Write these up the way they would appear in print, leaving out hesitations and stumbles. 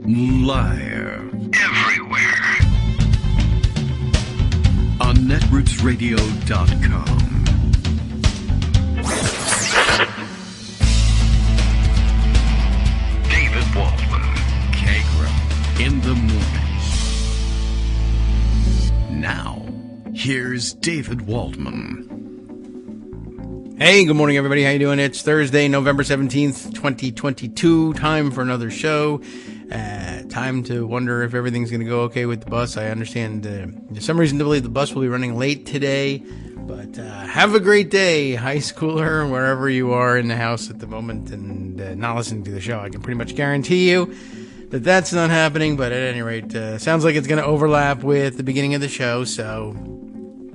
Live. Everywhere. On netrootsradio.com. David Waldman. Kagro. In the morning. Now, here's David Waldman. Hey, good morning, everybody. How you doing? It's Thursday, November 17th, 2022. Time for another show. Time to wonder if everything's going to go okay with the bus. I understand there's some reason to believe the bus will be running late today. But have a great day, high schooler, wherever you are in the house at the moment and not listening to the show. I can pretty much guarantee you that that's not happening. But at any rate, sounds like it's going to overlap with the beginning of the show. So,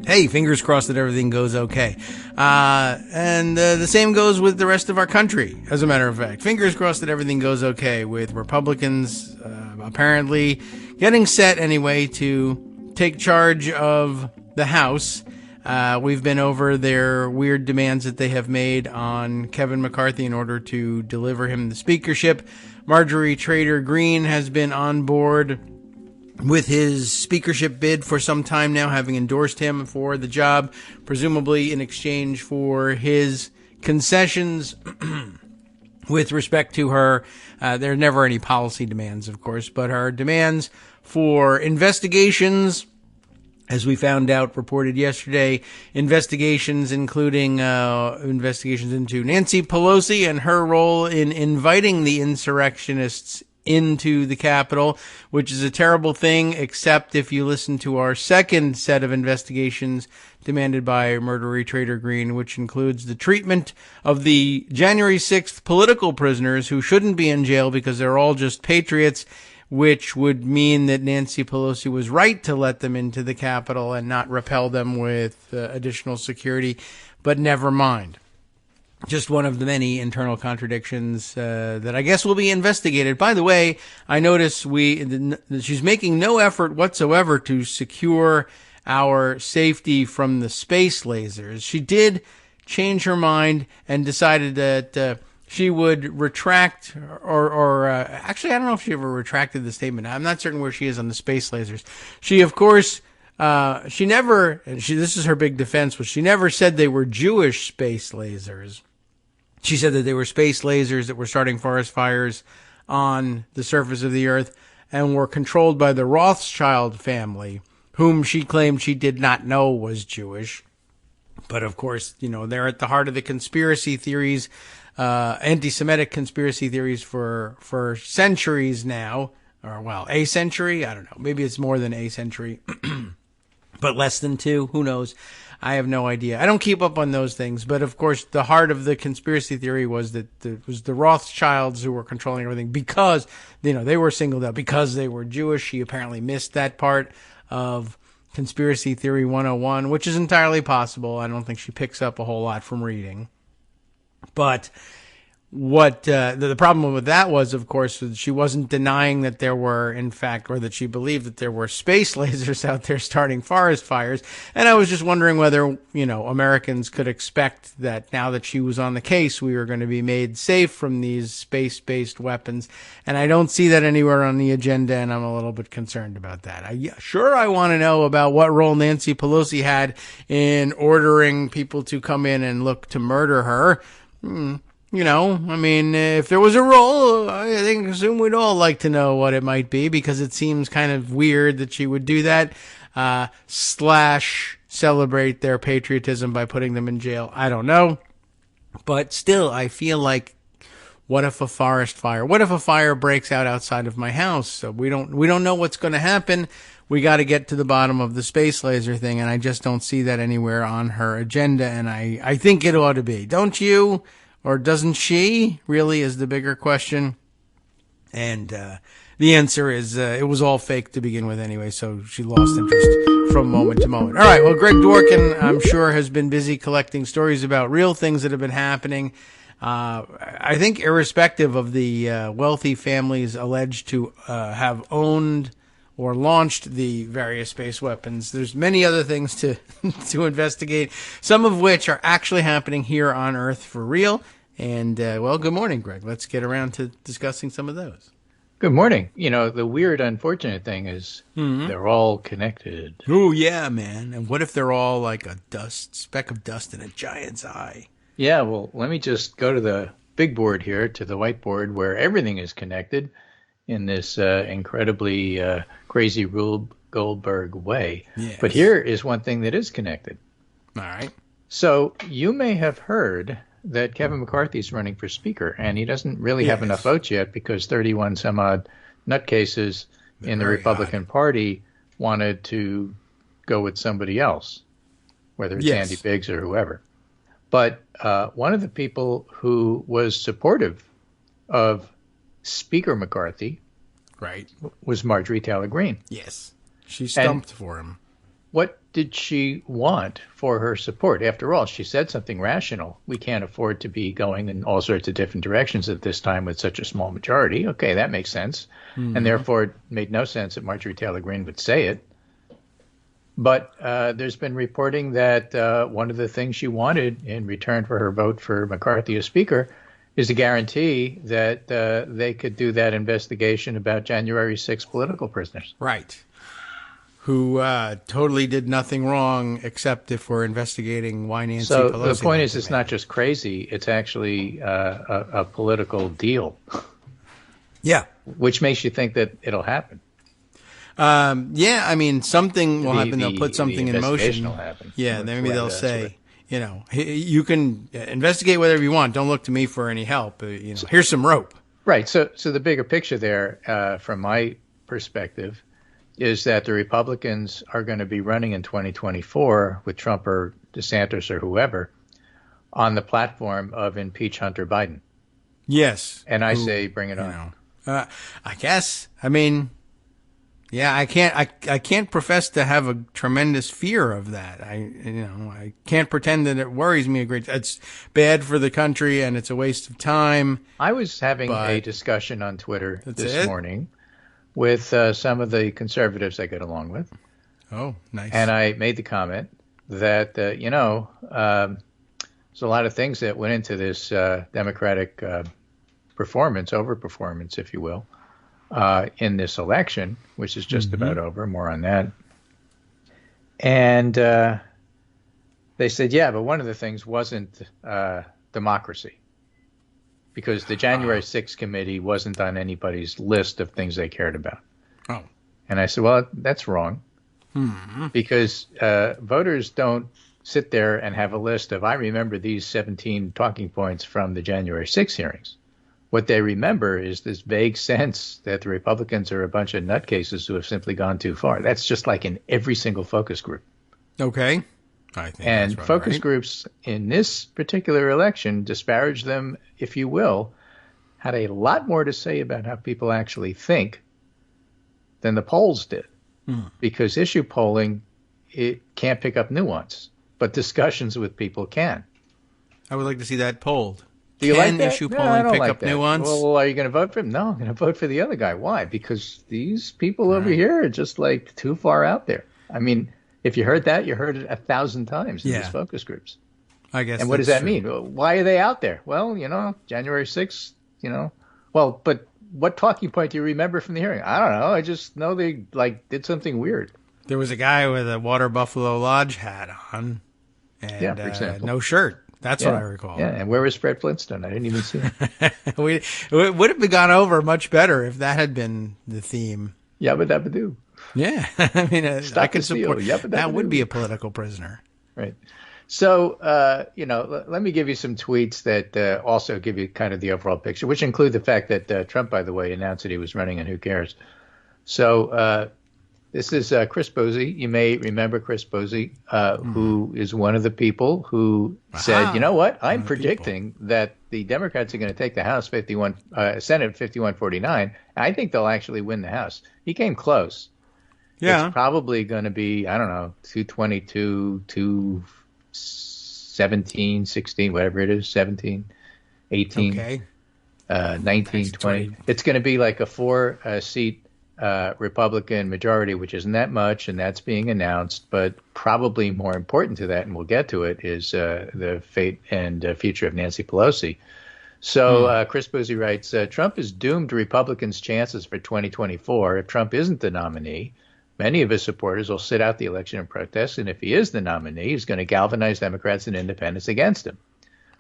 hey, fingers crossed that everything goes okay. And the same goes with the rest of our country, as a matter of fact. Fingers crossed that everything goes okay with Republicans apparently getting set anyway to take charge of the House. We've been over their weird demands that they have made on Kevin McCarthy in order to deliver him the speakership. Marjorie Taylor Greene has been on board with his speakership bid for some time now, having endorsed him for the job, presumably in exchange for his concessions with respect to her. There are never any policy demands, of course, but her demands for investigations, as we found out, reported yesterday, investigations including investigations into Nancy Pelosi and her role in inviting the insurrectionists into the Capitol, which is a terrible thing, except if you listen to our second set of investigations demanded by Marjorie Taylor Greene, which includes the treatment of the January 6th political prisoners who shouldn't be in jail because they're all just patriots, which would mean that Nancy Pelosi was right to let them into the Capitol and not repel them with additional security. But never mind. Just one of the many internal contradictions that I guess will be investigated. By the way, I notice she's making no effort whatsoever to secure our safety from the space lasers. She did change her mind and decided that she would retract, or actually, I don't know if she ever retracted the statement. I'm not certain where she is on the space lasers. She, of course, this is her big defense, was she never said they were Jewish space lasers. She said that they were space lasers that were starting forest fires on the surface of the earth and were controlled by the Rothschild family, whom she claimed she did not know was Jewish. But of course, they're at the heart of the conspiracy theories, anti-Semitic conspiracy theories for centuries now. Or, well, a century? I don't know. Maybe it's more than a century. But less than two? Who knows? I have no idea. I don't keep up on those things. But, of course, the heart of the conspiracy theory was that it was the Rothschilds who were controlling everything because, they were singled out because they were Jewish. She apparently missed that part of Conspiracy Theory 101, which is entirely possible. I don't think she picks up a whole lot from reading. But what the problem with that was, of course, that she wasn't denying that there were, in fact, or that she believed that there were space lasers out there starting forest fires. And I was just wondering whether, Americans could expect that now that she was on the case, we were going to be made safe from these space-based weapons. And I don't see that anywhere on the agenda, and I'm a little bit concerned about that. I want to know about what role Nancy Pelosi had in ordering people to come in and look to murder her. If there was a role, I assume we'd all like to know what it might be, because it seems kind of weird that she would do that, / celebrate their patriotism by putting them in jail. I don't know. But still, I feel like, what if a forest fire? What if a fire breaks out outside of my house? So we don't know what's going to happen. We got to get to the bottom of the space laser thing, and I just don't see that anywhere on her agenda, and I think it ought to be. Don't you? Or doesn't she? Really is the bigger question. And the answer is it was all fake to begin with anyway, so she lost interest from moment to moment. All right, well, Greg Dworkin, I'm sure, has been busy collecting stories about real things that have been happening. I think irrespective of the wealthy families alleged to have owned or launched the various space weapons, there's many other things to to investigate, some of which are actually happening here on Earth for real. And, well, good morning, Greg. Let's get around to discussing some of those. Good morning. The weird, unfortunate thing is they're all connected. Oh, yeah, man. And what if they're all like a speck of dust in a giant's eye? Yeah, well, let me just go to the big board here, to the whiteboard where everything is connected in this incredibly crazy Rube Goldberg way. Yes. But here is one thing that is connected. All right. So you may have heard that Kevin McCarthy is running for speaker, and he doesn't really have enough votes yet because 31 some odd nutcases in the Republican Party wanted to go with somebody else, whether it's Andy Biggs or whoever. But one of the people who was supportive of Speaker McCarthy was Marjorie Taylor Greene. Yes. She stumped for him. What did she want for her support? After all, she said something rational. We can't afford to be going in all sorts of different directions at this time with such a small majority. Okay, that makes sense. And therefore, it made no sense that Marjorie Taylor Greene would say it. But there's been reporting that one of the things she wanted in return for her vote for McCarthy as Speaker is a guarantee that they could do that investigation about January 6 political prisoners. Right. Who totally did nothing wrong except if we're investigating why Nancy Pelosi. So the point is, it's not just crazy; it's actually a political deal. Yeah, which makes you think that it'll happen. Yeah, I mean, something will happen. They'll put something in motion. Will happen. Yeah, maybe they'll say, you can investigate whatever you want. Don't look to me for any help. Here's some rope. Right. So the bigger picture there, from my perspective, is that the Republicans are going to be running in 2024 with Trump or DeSantis or whoever on the platform of impeach Hunter Biden. Yes. And I say bring it on. I guess. I mean, yeah, I can't profess to have a tremendous fear of that. I can't pretend that it worries me a great. It's bad for the country and it's a waste of time. I was having a discussion on Twitter this morning with some of the conservatives I get along with. Oh, nice. And I made the comment that, there's a lot of things that went into this Democratic overperformance, if you will, in this election, which is just about over. More on that. And they said, yeah, but one of the things wasn't democracy. Because the January 6th committee wasn't on anybody's list of things they cared about. Oh. And I said, well, that's wrong. Because voters don't sit there and have a list of, I remember these 17 talking points from the January 6th hearings. What they remember is this vague sense that the Republicans are a bunch of nutcases who have simply gone too far. That's just like in every single focus group. Okay. I think and focus groups in this particular election, disparage them, if you will, had a lot more to say about how people actually think than the polls did. Because issue polling, it can't pick up nuance, but discussions with people can. I would like to see that polled. Do you like that? Issue polling pick up nuance? Well, are you going to vote for him? No, I'm going to vote for the other guy. Why? Because these people over here are just like too far out there. I mean, if you heard that, you heard it 1,000 times in these focus groups. I guess. And what does that mean? Why are they out there? Well, January 6th, Well, but what talking point do you remember from the hearing? I don't know. I just know they did something weird. There was a guy with a Water Buffalo Lodge hat on, and for example. no shirt. That's what I recall. Yeah, and where was Fred Flintstone? I didn't even see him. It would have gone over much better if that had been the theme. Yabba dabba doo. Yeah, I mean, I could support that. Would be a political prisoner, right? So, let me give you some tweets that also give you kind of the overall picture, which include the fact that Trump, by the way, announced that he was running, and who cares? So, this is Chris Bosey. You may remember Chris Bosey, who is one of the people who said, you know what? I'm predicting that the Democrats are going to take the House Senate 51-49. I think they'll actually win the House. He came close. Yeah. It's probably going to be, I don't know, 222, 217, 16, whatever it is, 17, 18, 19, 20. It's going to be like a 4-seat Republican majority, which isn't that much, and that's being announced. But probably more important to that, and we'll get to it, is the fate and future of Nancy Pelosi. So Chris Boozy writes, Trump has doomed Republicans' chances for 2024. If Trump isn't the nominee, many of his supporters will sit out the election and protest. And if he is the nominee, he's going to galvanize Democrats and independents against him.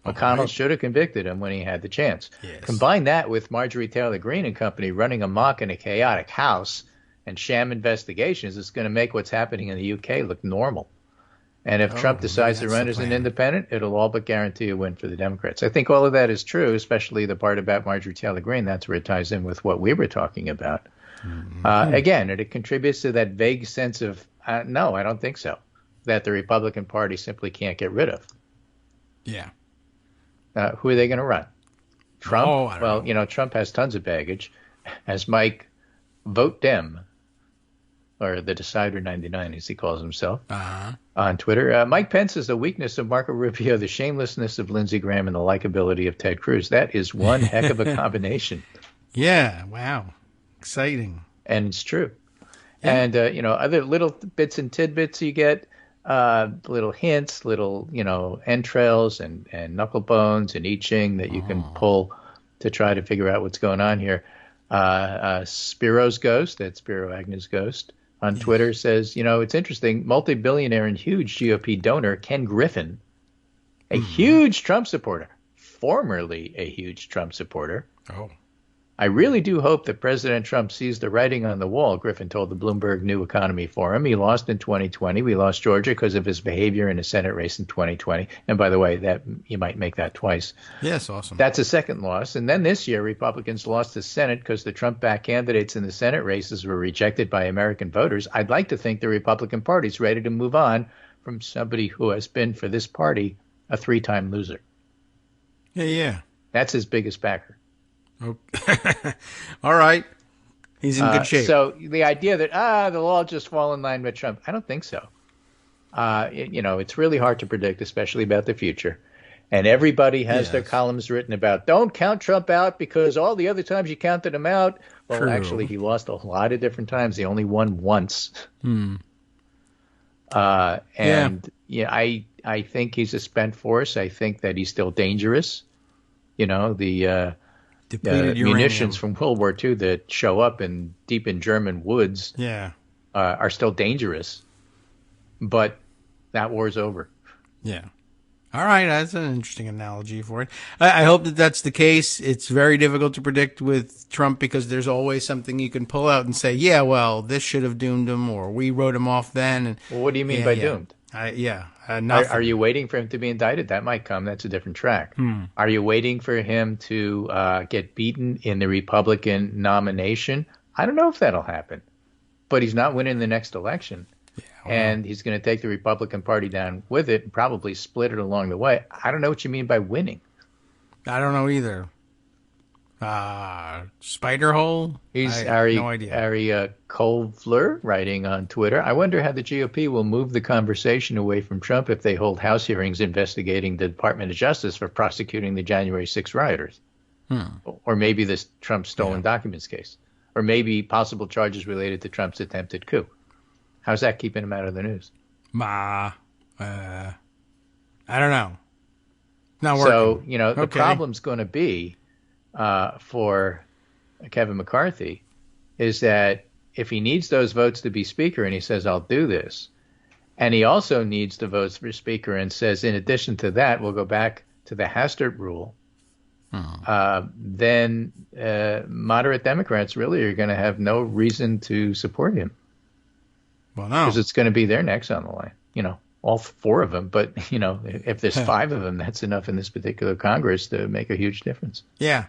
McConnell should have convicted him when he had the chance. Yes. Combine that with Marjorie Taylor Greene and company running amok in a chaotic House and sham investigations, it's going to make what's happening in the UK look normal. And if Trump decides to run as an independent, it'll all but guarantee a win for the Democrats. I think all of that is true, especially the part about Marjorie Taylor Greene. That's where it ties in with what we were talking about. Again, it contributes to that vague sense of, no, I don't think so, that the Republican Party simply can't get rid of. Yeah. Who are they going to run? Trump? Oh, I don't know. Trump has tons of baggage. As Mike Vote Dem, or the Decider 99, as he calls himself, on Twitter. Mike Pence is the weakness of Marco Rubio, the shamelessness of Lindsey Graham, and the likability of Ted Cruz. That is one heck of a combination. Yeah, wow. Exciting. And it's true. Yeah. And, other little bits and tidbits you get, little hints, little, entrails and knuckle bones and I Ching that you can pull to try to figure out what's going on here. Spiro's ghost, that's Spiro Agnew's ghost, on Twitter says, it's interesting, multi-billionaire and huge GOP donor Ken Griffin, a huge Trump supporter, formerly a huge Trump supporter. Oh. I really do hope that President Trump sees the writing on the wall, Griffin told the Bloomberg New Economy Forum. He lost in 2020. We lost Georgia because of his behavior in a Senate race in 2020. And by the way, that you might make that twice. Yes, awesome. That's a second loss. And then this year, Republicans lost the Senate because the Trump-backed candidates in the Senate races were rejected by American voters. I'd like to think the Republican Party's ready to move on from somebody who has been, for this party, a 3-time loser. Yeah. That's his biggest backer. Okay. All right. He's in good shape. So the idea that, the law will just fall in line with Trump, I don't think so. It's really hard to predict, especially about the future. And everybody has their columns written about, don't count Trump out because all the other times you counted him out. Well, True. Actually, he lost a lot of different times. He only won once. I think he's a spent force. I think that he's still dangerous. The munitions from World War II that show up deep in German woods are still dangerous. But that war's over. Yeah. All right. That's an interesting analogy for it. I hope that that's the case. It's very difficult to predict with Trump because there's always something you can pull out and say, yeah, well, this should have doomed him or we wrote him off then. And, well, what do you mean by doomed? Nothing. Are you waiting for him to be indicted? That might come. That's a different track. Are you waiting for him to get beaten in the Republican nomination? I don't know if that'll happen. But he's not winning the next election. And he's going to take the Republican Party down with it and probably split it along the way. I don't know what you mean by winning. I don't know either. Spider hole? No idea. Ari Kovler writing on Twitter, I wonder how the GOP will move the conversation away from Trump if they hold House hearings investigating the Department of Justice for prosecuting the January 6 rioters. Or maybe this Trump stolen documents case. Or maybe possible charges related to Trump's attempted coup. How's that keeping him out of the news? I don't know. Not working. So, the problem's going to be for Kevin McCarthy is that if he needs those votes to be speaker and he says, I'll do this, and he also needs the votes for speaker and says, in addition to that, we'll go back to the Hastert rule, then moderate Democrats really are going to have no reason to support him. Well, no. Because it's going to be their necks on the line, all 4 of them. But, if there's 5 of them, that's enough in this particular Congress to make a huge difference. Yeah.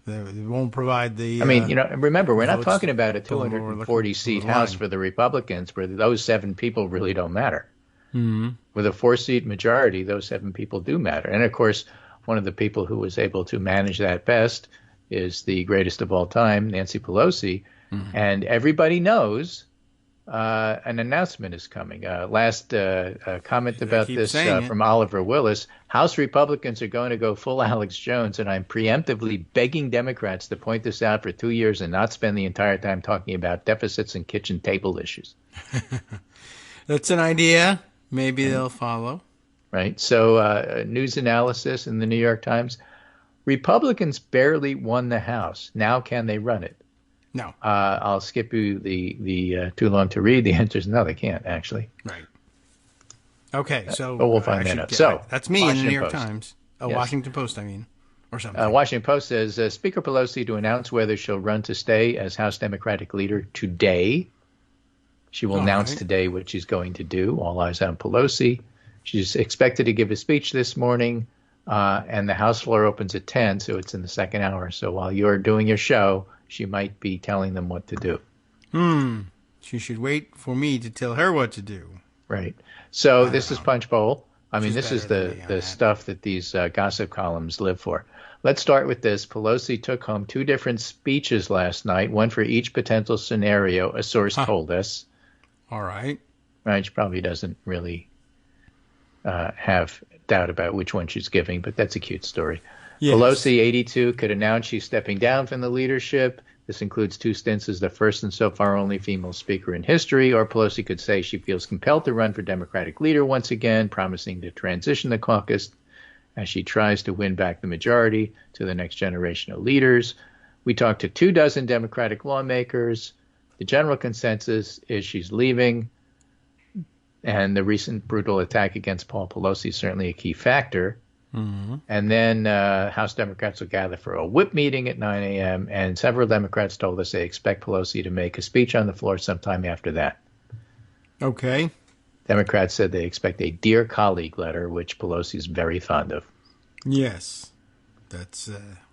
They won't provide the... remember, we're not talking about a 240-seat House for the Republicans where those 7 people really don't matter. With a 4-seat majority, those 7 people do matter. And, of course, one of the people who was able to manage that best is the greatest of all time, Nancy Pelosi. And everybody knows... an announcement is coming. Last comment about this from Oliver Willis. House Republicans are going to go full Alex Jones, and I'm preemptively begging Democrats to point this out for 2 years and not spend the entire time talking about deficits and kitchen table issues. That's an idea. Maybe they'll follow. Right. So news analysis in the New York Times. Republicans barely won the House. Now can they run it? No. I'll skip you the too long to read. The answer is no, they can't, actually. Right. Okay, so But we'll find that out. So that's me in the New York Post. Times. Oh, Yes. Washington Post, I mean, or something. Washington Post says Speaker Pelosi to announce whether she'll run to stay as House Democratic leader today. She will announce today what she's going to do. All eyes on Pelosi. She's expected to give a speech this morning, and the House floor opens at 10, so it's in the second hour. So while you're doing your show, she might be telling them what to do. She should wait for me to tell her what to do. Right. So this is Punch Bowl. I mean, She's this is better than me on the that. stuff that these gossip columns live for. Let's start with this. Pelosi took home 2 different speeches last night, one for each potential scenario, a source told us. All right. Right. She probably doesn't really have doubt about which one she's giving, but that's a cute story. Yes. Pelosi, 82, could announce she's stepping down from the leadership. This includes 2 stints as the first and so far only female speaker in history. Or Pelosi could say she feels compelled to run for Democratic leader once again, promising to transition the caucus as she tries to win back the majority to the next generation of leaders. We talked to 24 Democratic lawmakers. The general consensus is she's leaving. And the recent brutal attack against Paul Pelosi is certainly a key factor. And then House Democrats will gather for a whip meeting at 9 a.m. And several Democrats told us they expect Pelosi to make a speech on the floor sometime after that. Okay. Democrats said they expect a Dear Colleague letter, which Pelosi is very fond of. Yes. That's,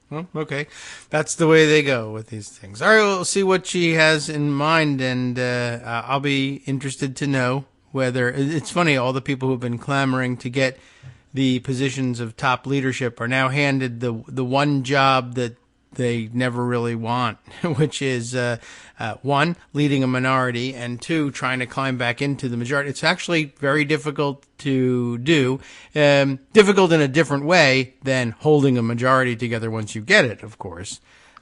well, okay. That's the way they go with these things. All right, we'll see what she has in mind, and I'll be interested to know whether, it's funny, all the people who've been clamoring to get the positions of top leadership are now handed the one job that they never really want, which is, 1, leading a minority, and 2, trying to climb back into the majority. It's actually very difficult to do, difficult in a different way than holding a majority together once you get it, of course.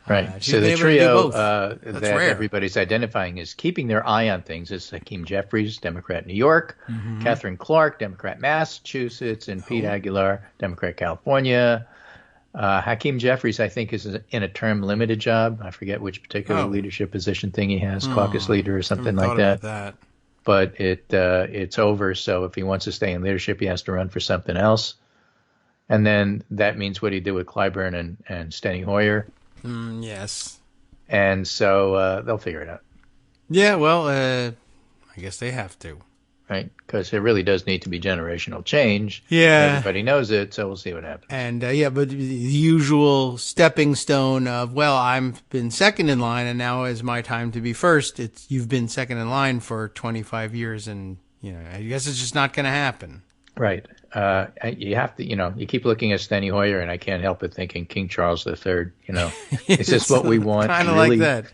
Right. She's So been the able to do trio both. that rare. everybody's identifying as keeping their eye on things is Hakeem Jeffries, Democrat New York, Catherine Clark, Democrat Massachusetts, and Pete Aguilar, Democrat California. Hakeem Jeffries, I think, is in a term-limited job. I forget which particular leadership position thing he has, caucus leader or something like that. But it's over, so if he wants to stay in leadership, he has to run for something else. And then that means what he did with Clyburn and Steny Hoyer. Yes. And so they'll figure it out. Yeah, well, I guess they have to. Right? Because it really does need to be generational change. Yeah. Everybody knows it, so we'll see what happens. And, but the usual stepping stone of, well, I've been second in line, and now is my time to be first. You've been second in line for 25 years, and, I guess it's just not going to happen. Right. You have to, you keep looking at Steny Hoyer, and I can't help but thinking King Charles III, Is this what we want? Kind of really? like that.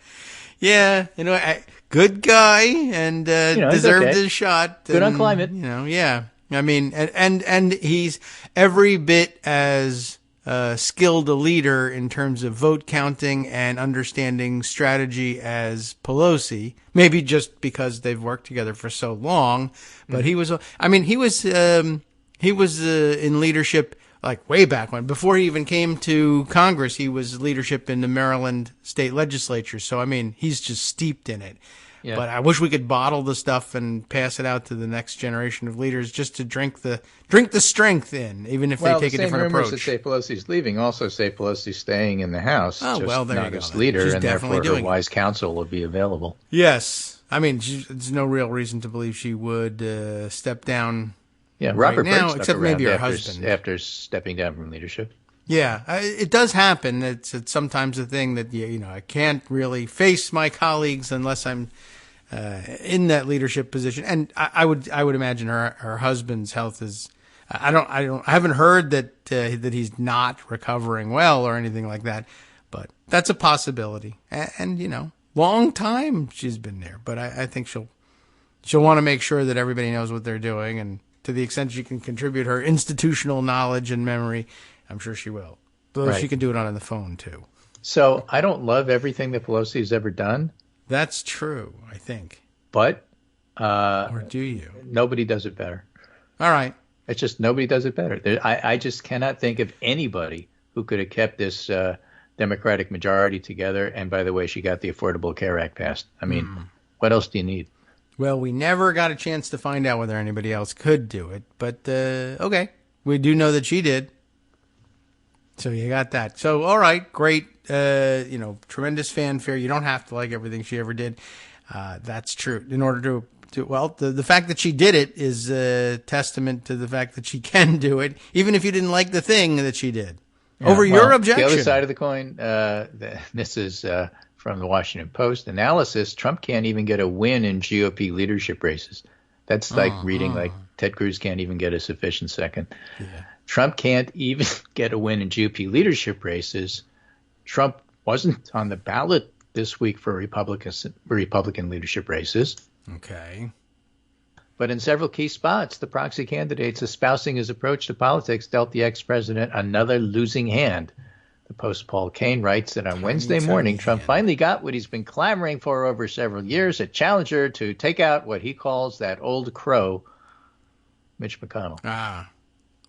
Yeah, good guy, and deserved his shot. Good on climate. Yeah. I mean, and he's every bit as skilled a leader in terms of vote counting and understanding strategy as Pelosi. Maybe just because they've worked together for so long, but he was in leadership like way back when, before he even came to Congress. He was leadership in the Maryland state legislature. So, he's just steeped in it. Yeah. But I wish we could bottle the stuff and pass it out to the next generation of leaders just to drink the strength in, even if they take a different approach. Well, the same rumors that say Pelosi's leaving also say Pelosi's staying in the House. Oh, well, there you go. As leader, She's and definitely therefore her doing wise counsel will be available. Yes. There's no real reason to believe she would step down. Yeah, Robert right now, Byrd except maybe her after, husband. after stepping down from leadership. Yeah, it does happen. It's sometimes a thing that I can't really face my colleagues unless I'm in that leadership position. And I would imagine her husband's health is. I haven't heard that he's not recovering well or anything like that, but that's a possibility. And long time she's been there, but I think she'll want to make sure that everybody knows what they're doing, and to the extent she can contribute her institutional knowledge and memory, I'm sure she will. Though she can do it on the phone too. So I don't love everything that Pelosi has ever done. That's true, I think. But or do you? Nobody does it better. All right. It's just nobody does it better. I just cannot think of anybody who could have kept this Democratic majority together. And by the way, she got the Affordable Care Act passed. I mean, what else do you need? Well, we never got a chance to find out whether anybody else could do it, but okay, we do know that she did. So you got that. So all right, great. Tremendous fanfare. You don't have to like everything she ever did. That's true. In order to the fact that she did it is a testament to the fact that she can do it, even if you didn't like the thing that she did. Yeah, Over your objection. The other side of the coin, this is from the Washington Post analysis. Trump can't even get a win in GOP leadership races. That's like reading like Ted Cruz can't even get a sufficient second. Yeah. Trump can't even get a win in GOP leadership races. Trump wasn't on the ballot this week for Republican leadership races. Okay. But in several key spots, the proxy candidates espousing his approach to politics dealt the ex-president another losing hand. The Post Paul Kane writes that on Wednesday morning, Trump finally got what he's been clamoring for over several years, a challenger to take out what he calls that old crow, Mitch McConnell.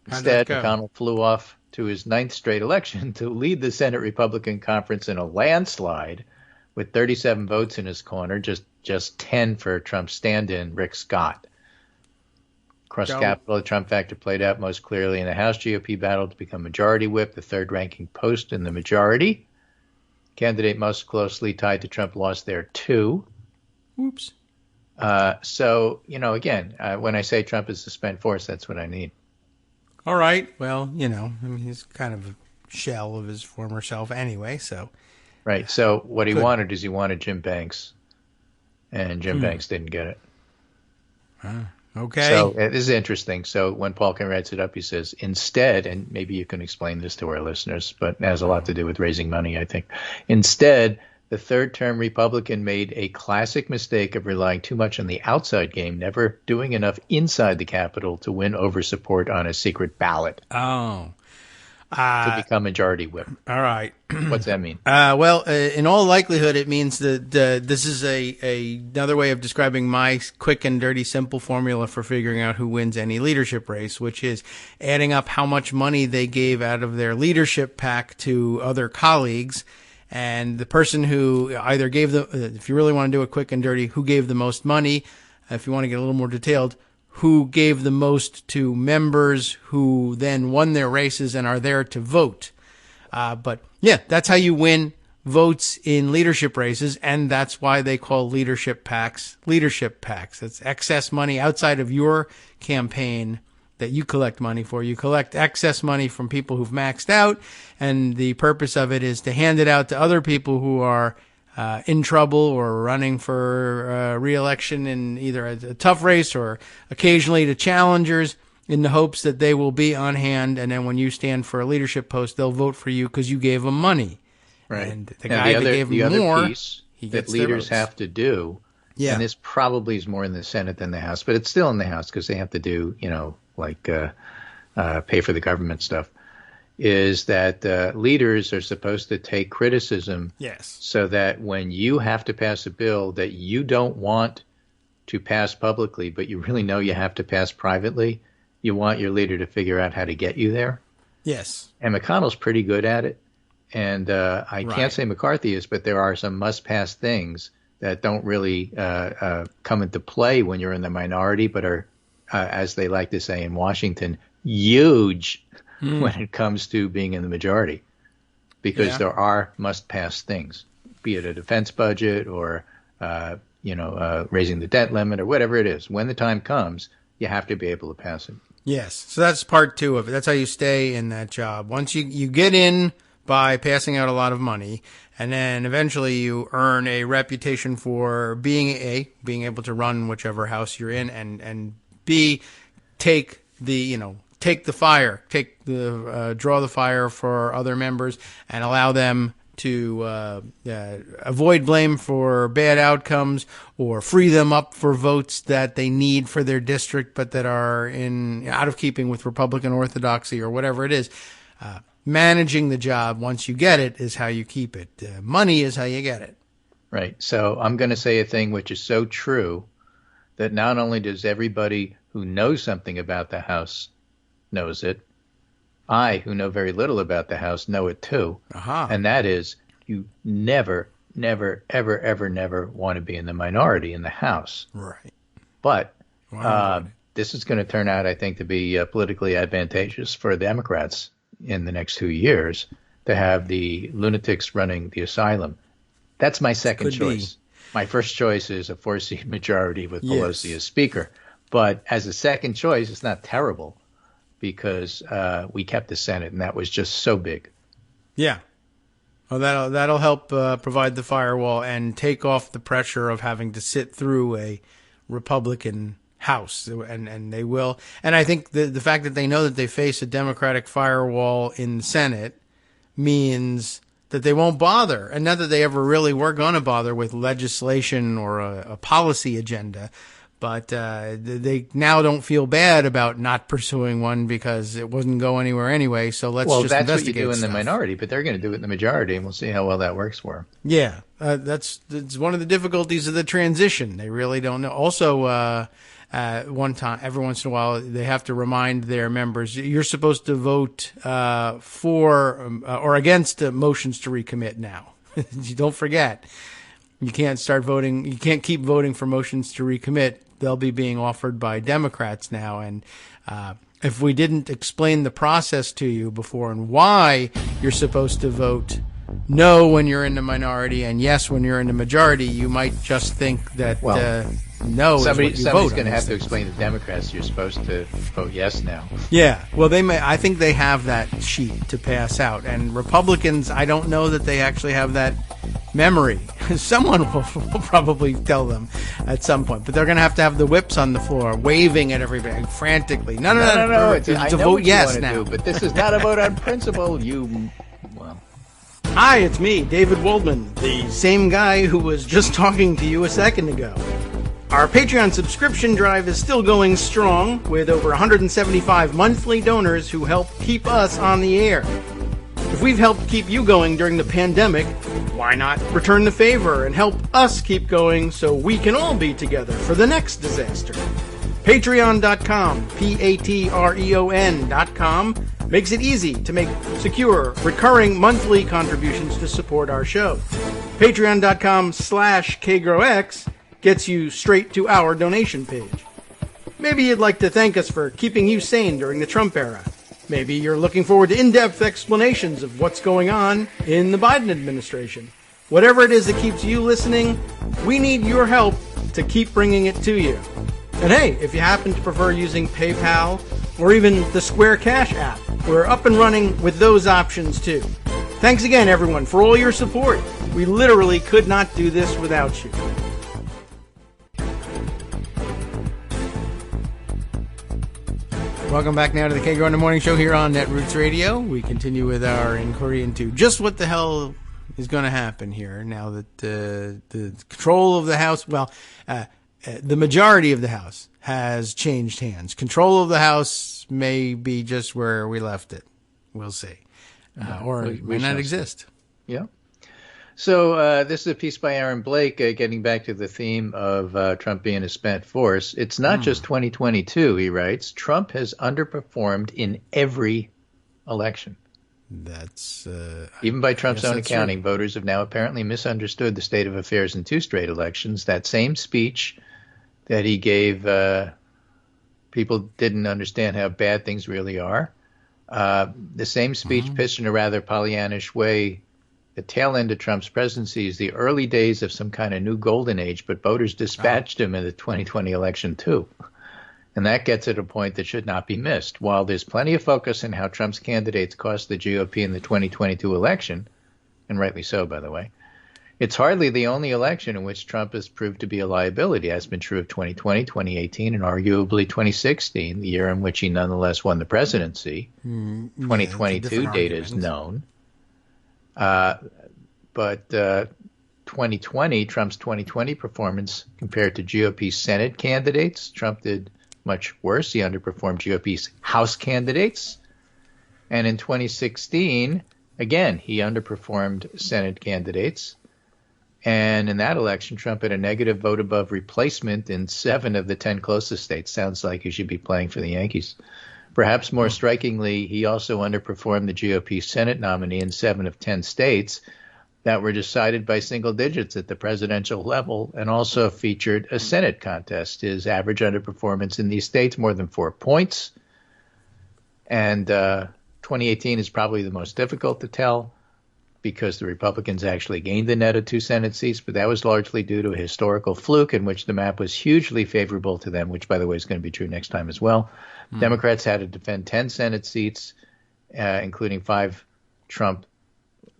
Instead, McConnell flew off to his 9th straight election to lead the Senate Republican Conference in a landslide with 37 votes in his corner, just 10 for Trump's stand-in, Rick Scott. Across Capitol, the Trump factor played out most clearly in the House GOP battle to become majority whip, the third-ranking post in the majority. Candidate most closely tied to Trump lost there, too. Whoops. So, again, when I say Trump is the spent force, that's what I need. All right. Well, he's kind of a shell of his former self anyway, so. Right. So what he wanted is he wanted Jim Banks, and Jim Banks didn't get it. Okay. So this is interesting. So when Paul Kane writes it up, he says, instead, and maybe you can explain this to our listeners, but it has a lot to do with raising money, I think. Instead, the third-term Republican made a classic mistake of relying too much on the outside game, never doing enough inside the Capitol to win over support on a secret ballot. To become majority whip. All right. What's that mean? In all likelihood, it means that this is another way of describing my quick and dirty simple formula for figuring out who wins any leadership race, which is adding up how much money they gave out of their leadership pack to other colleagues. And the person who either gave if you really want to do it quick and dirty, who gave the most money, if you want to get a little more detailed, who gave the most to members who then won their races and are there to vote. But yeah, that's how you win votes in leadership races, and that's why they call leadership PACs. It's excess money outside of your campaign that you collect money for. You collect excess money from people who've maxed out, and the purpose of it is to hand it out to other people who are in trouble or running for re-election in either a tough race or occasionally to challengers, in the hopes that they will be on hand, and then when you stand for a leadership post, they'll vote for you because you gave them money. Right. And the guy that gave them more, piece that leaders have to do, and this probably is more in the Senate than the House, but it's still in the House because they have to do, pay for the government stuff, is that leaders are supposed to take criticism so that when you have to pass a bill that you don't want to pass publicly, but you really know you have to pass privately, you want your leader to figure out how to get you there. Yes. And McConnell's pretty good at it. And I can't say McCarthy is, but there are some must-pass things that don't really come into play when you're in the minority, but are, as they like to say in Washington, huge when it comes to being in the majority, because there are must-pass things, be it a defense budget or, raising the debt limit or whatever it is. When the time comes, you have to be able to pass it. Yes. So that's part two of it. That's how you stay in that job. Once you get in by passing out a lot of money, and then eventually you earn a reputation for being able to run whichever house you're in, and B, take the fire, draw the fire for other members and allow them to avoid blame for bad outcomes or free them up for votes that they need for their district but that are out of keeping with Republican orthodoxy or whatever it is. Managing the job, once you get it, is how you keep it. Money is how you get it. Right. So I'm going to say a thing which is so true that not only does everybody who knows something about the House knows it, I, who know very little about the House, know it too. And that is, you never, never, ever, ever, never want to be in the minority in the House. Right. But this is going to turn out, I think, to be politically advantageous for Democrats in the next 2 years to have the lunatics running the asylum. That's my second choice. My first choice is a 4-seat majority with Pelosi as Speaker. But as a second choice, it's not terrible because we kept the Senate, and that was just so big. Yeah. Well, that'll help provide the firewall and take off the pressure of having to sit through a Republican House, and they will. And I think the fact that they know that they face a Democratic firewall in the Senate means that they won't bother, and not that they ever really were going to bother with legislation or a policy agenda, but they now don't feel bad about not pursuing one because it wouldn't go anywhere anyway, so let's just investigate that's what you do in stuff. the minority, but they're going to do it in the majority, and we'll see how well that works for them. Yeah, that's one of the difficulties of the transition. They really don't know. Also, one time, every once in a while, they have to remind their members, you're supposed to vote for or against motions to recommit now. You don't forget. You can't start voting. You can't keep voting for motions to recommit. They'll be being offered by Democrats now. And if we didn't explain the process to you before and why you're supposed to vote no when you're in the minority and yes when you're in the majority, you might just think that no is what you vote. Somebody's going to have to explain to Democrats you're supposed to vote yes now. Yeah, well, they may. I think they have that sheet to pass out, and Republicans, I don't know that they actually have that memory. Someone will probably tell them at some point, but they're going to have the whips on the floor, waving at everybody frantically. No. It's I to know vote what yes you now. do, but this is not a vote on principle. Hi, it's me, David Waldman, the same guy who was just talking to you a second ago. Our Patreon subscription drive is still going strong, with over 175 monthly donors who help keep us on the air. If we've helped keep you going during the pandemic, why not return the favor and help us keep going so we can all be together for the next disaster? Patreon.com, Patreon.com, makes it easy to make secure, recurring monthly contributions to support our show. Patreon.com/KagroX gets you straight to our donation page. Maybe you'd like to thank us for keeping you sane during the Trump era. Maybe you're looking forward to in-depth explanations of what's going on in the Biden administration. Whatever it is that keeps you listening, we need your help to keep bringing it to you. And hey, if you happen to prefer using PayPal or even the Square Cash app, we're up and running with those options too. Thanks again, everyone, for all your support. We literally could not do this without you. Welcome back now to the Kagro in the Morning Show here on Netroots Radio. We continue with our inquiry into just what the hell is going to happen here now that the control of the House, the majority of the House has changed hands. Control of the House may be just where we left it. We'll see. Or it may not exist. Yeah. So this is a piece by Aaron Blake getting back to the theme of Trump being a spent force. It's not just 2022, he writes. Trump has underperformed in every election. That's even by Trump's own accounting, voters have now apparently misunderstood the state of affairs in 2 straight elections. That same speech that he gave, people didn't understand how bad things really are. The same speech pitched in a rather Pollyannish way. The tail end of Trump's presidency is the early days of some kind of new golden age, but voters dispatched him in the 2020 election too. And that gets at a point that should not be missed. While there's plenty of focus on how Trump's candidates cost the GOP in the 2022 election, and rightly so, by the way, it's hardly the only election in which Trump has proved to be a liability. That's been true of 2020, 2018, and arguably 2016, the year in which he nonetheless won the presidency. 2022 data is known. But 2020, Trump's 2020 performance compared to GOP Senate candidates, Trump did much worse. He underperformed GOP's House candidates. And in 2016, again, he underperformed Senate candidates. And in that election, Trump had a negative vote above replacement in 7 of the 10 closest states. Sounds like he should be playing for the Yankees. Perhaps more strikingly, he also underperformed the GOP Senate nominee in 7 of 10 states that were decided by single digits at the presidential level, and also featured a Senate contest. His average underperformance in these states, more than 4 points. And 2018 is probably the most difficult to tell because the Republicans actually gained the net of 2 Senate seats, but that was largely due to a historical fluke in which the map was hugely favorable to them, which, by the way, is going to be true next time as well. Democrats had to defend 10 Senate seats, including 5 Trump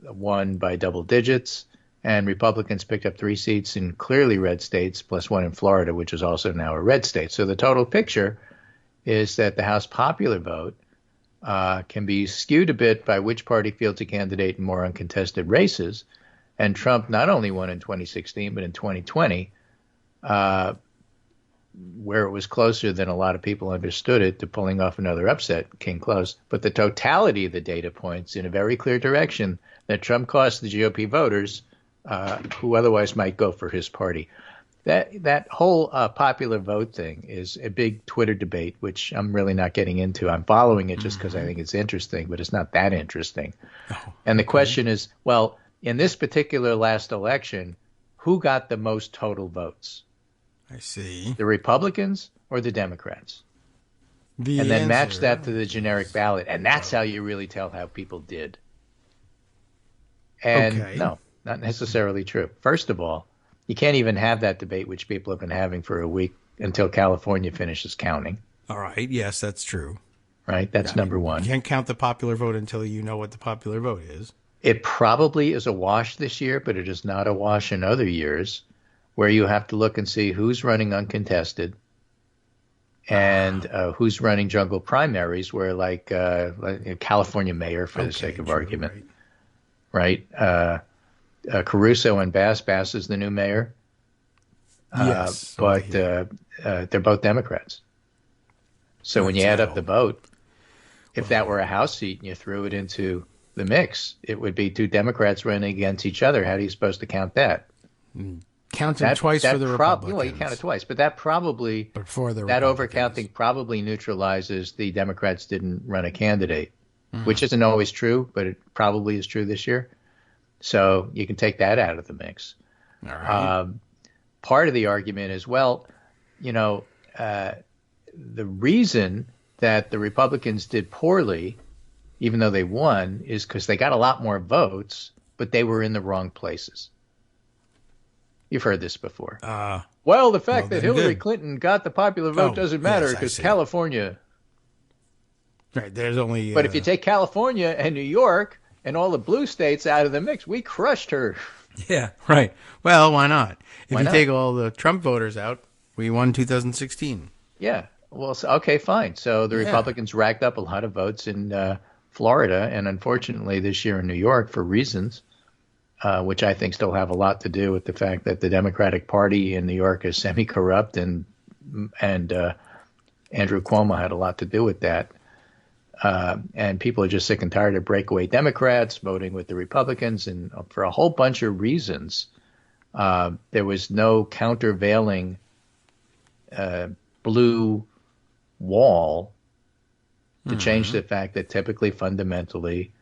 won by double digits, and Republicans picked up 3 seats in clearly red states, plus 1 in Florida, which is also now a red state. So the total picture is that the House popular vote can be skewed a bit by which party fields a candidate in more uncontested races. And Trump not only won in 2016, but in 2020, where it was closer than a lot of people understood it, to pulling off another upset, came close. But the totality of the data points in a very clear direction that Trump cost the GOP voters who otherwise might go for his party. That whole popular vote thing is a big Twitter debate, which I'm really not getting into. I'm following it just because I think it's interesting, but it's not that interesting. And the question is, well, in this particular last election, who got the most total votes? I see. The Republicans or the Democrats? And then match that to the generic ballot. And that's how you really tell how people did. And no, not necessarily true. First of all, you can't even have that debate, which people have been having for a week, until California finishes counting. All right. Yes, that's true. Right? That's number one. You can't count the popular vote until you know what the popular vote is. It probably is a wash this year, but it is not a wash in other years, where you have to look and see who's running uncontested and who's running jungle primaries, where like California mayor, for the sake of argument, right? Caruso and Bass. Bass is the new mayor. Yes. But they're both Democrats. So when you add up the vote, if that were a House seat and you threw it into the mix, it would be 2 Democrats running against each other. How are you supposed to count that? Counted twice for the Republicans. Well, you counted twice, but that probably, that overcounting probably neutralizes the Democrats didn't run a candidate, which isn't always true, but it probably is true this year. So you can take that out of the mix. All right. Part of the argument is, well, the reason that the Republicans did poorly, even though they won, is because they got a lot more votes, but they were in the wrong places. You've heard this before. Well, the fact that Hillary Clinton got the popular vote doesn't matter because California. Right. There's only. But if you take California and New York and all the blue states out of the mix, we crushed her. Yeah. Right. Well, why not? If you take all the Trump voters out, we won 2016. Yeah. Well, okay, fine. So the Republicans racked up a lot of votes in Florida, and unfortunately this year in New York for reasons. Which I think still have a lot to do with the fact that the Democratic Party in New York is semi-corrupt, and Andrew Cuomo had a lot to do with that. And people are just sick and tired of breakaway Democrats voting with the Republicans, and for a whole bunch of reasons, there was no countervailing blue wall to change the fact that typically, fundamentally,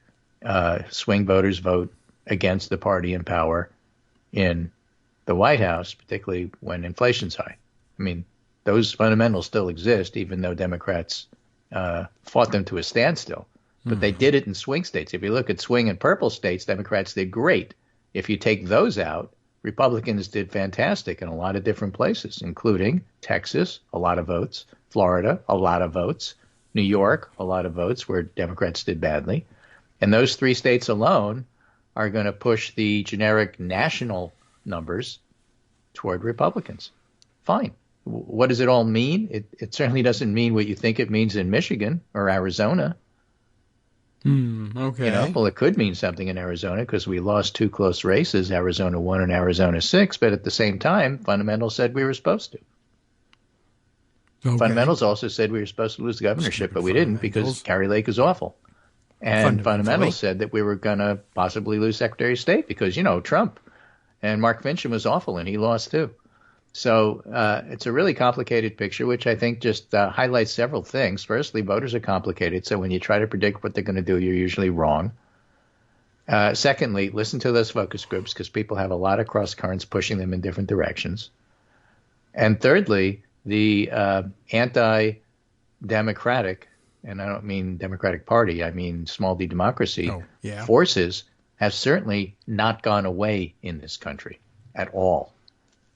swing voters vote against the party in power in the White House, particularly when inflation's high. I mean, those fundamentals still exist, even though Democrats fought them to a standstill. But they did it in swing states. If you look at swing and purple states, Democrats did great. If you take those out, Republicans did fantastic in a lot of different places, including Texas, a lot of votes, Florida, a lot of votes, New York, a lot of votes where Democrats did badly. And those 3 states alone are going to push the generic national numbers toward Republicans. Fine. What does it all mean? It certainly doesn't mean what you think it means in Michigan or Arizona. Okay. Well, it could mean something in Arizona because we lost 2 close races, Arizona 1 and Arizona 6, but at the same time, fundamentals said we were supposed to. Okay. Fundamentals also said we were supposed to lose the governorship, but we didn't because Kari Lake is awful. And fundamentals said that we were going to possibly lose Secretary of State because, Trump and Mark Finchem was awful and he lost too. So it's a really complicated picture, which I think just highlights several things. Firstly, voters are complicated, so when you try to predict what they're going to do, you're usually wrong. Secondly, listen to those focus groups because people have a lot of cross currents pushing them in different directions. And thirdly, the anti-democratic, and I don't mean Democratic Party, I mean small d democracy, forces have certainly not gone away in this country at all.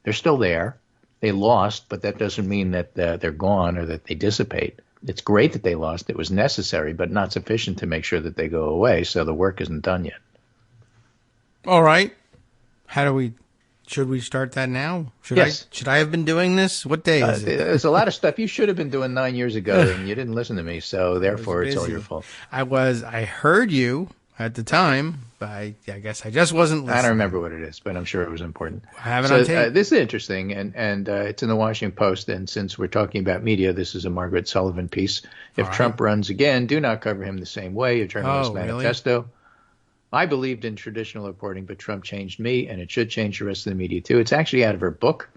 They're still there. They lost, but that doesn't mean that they're gone or that they dissipate. It's great that they lost. It was necessary, but not sufficient to make sure that they go away, so the work isn't done yet. All right. Should we start that now? Should I have been doing this? What day is it? There's a lot of stuff you should have been doing 9 years ago, and you didn't listen to me, so therefore it's all your fault. I heard you at the time, but I guess I just wasn't listening. I don't remember what it is, but I'm sure it was important. I have it on tape. This is interesting, and it's in the Washington Post, and since we're talking about media, this is a Margaret Sullivan piece. If Trump runs again, do not cover him the same way, a journalist manifesto. Really? I believed in traditional reporting, but Trump changed me, and it should change the rest of the media, too. It's actually out of her book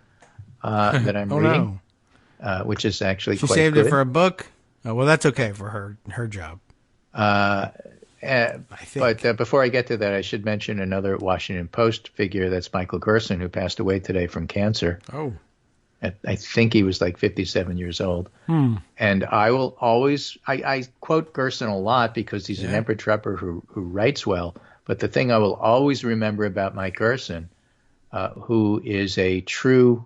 that I'm reading, which is actually quite good. She saved it for a book? Oh, well, that's okay for her job. But before I get to that, I should mention another Washington Post figure. That's Michael Gerson, who passed away today from cancer. Oh. I think he was like 57 years old. And I will always, I quote Gerson a lot because he's an Emperor Trapper who writes well. But the thing I will always remember about Mike Gerson, who is a true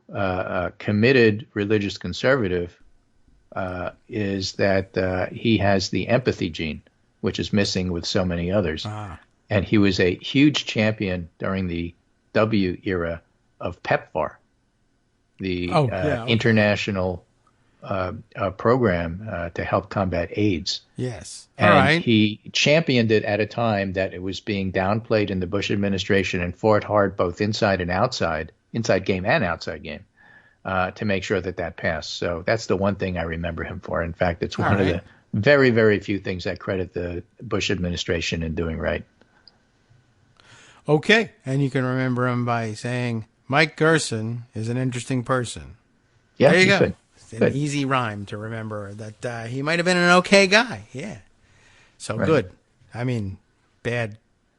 committed religious conservative, is that he has the empathy gene, which is missing with so many others. And he was a huge champion during the W era of PEPFAR, the international program to help combat AIDS. Yes. And he championed it at a time that it was being downplayed in the Bush administration and fought hard both inside and outside, inside game and outside game, to make sure that passed. So that's the one thing I remember him for. In fact, it's one of the very, very few things I credit the Bush administration in doing right. Okay. And you can remember him by saying, Mike Gerson is an interesting person. Yeah, there you go. Good. It's an easy rhyme to remember that he might have been an okay guy. Yeah. So good. I mean, bad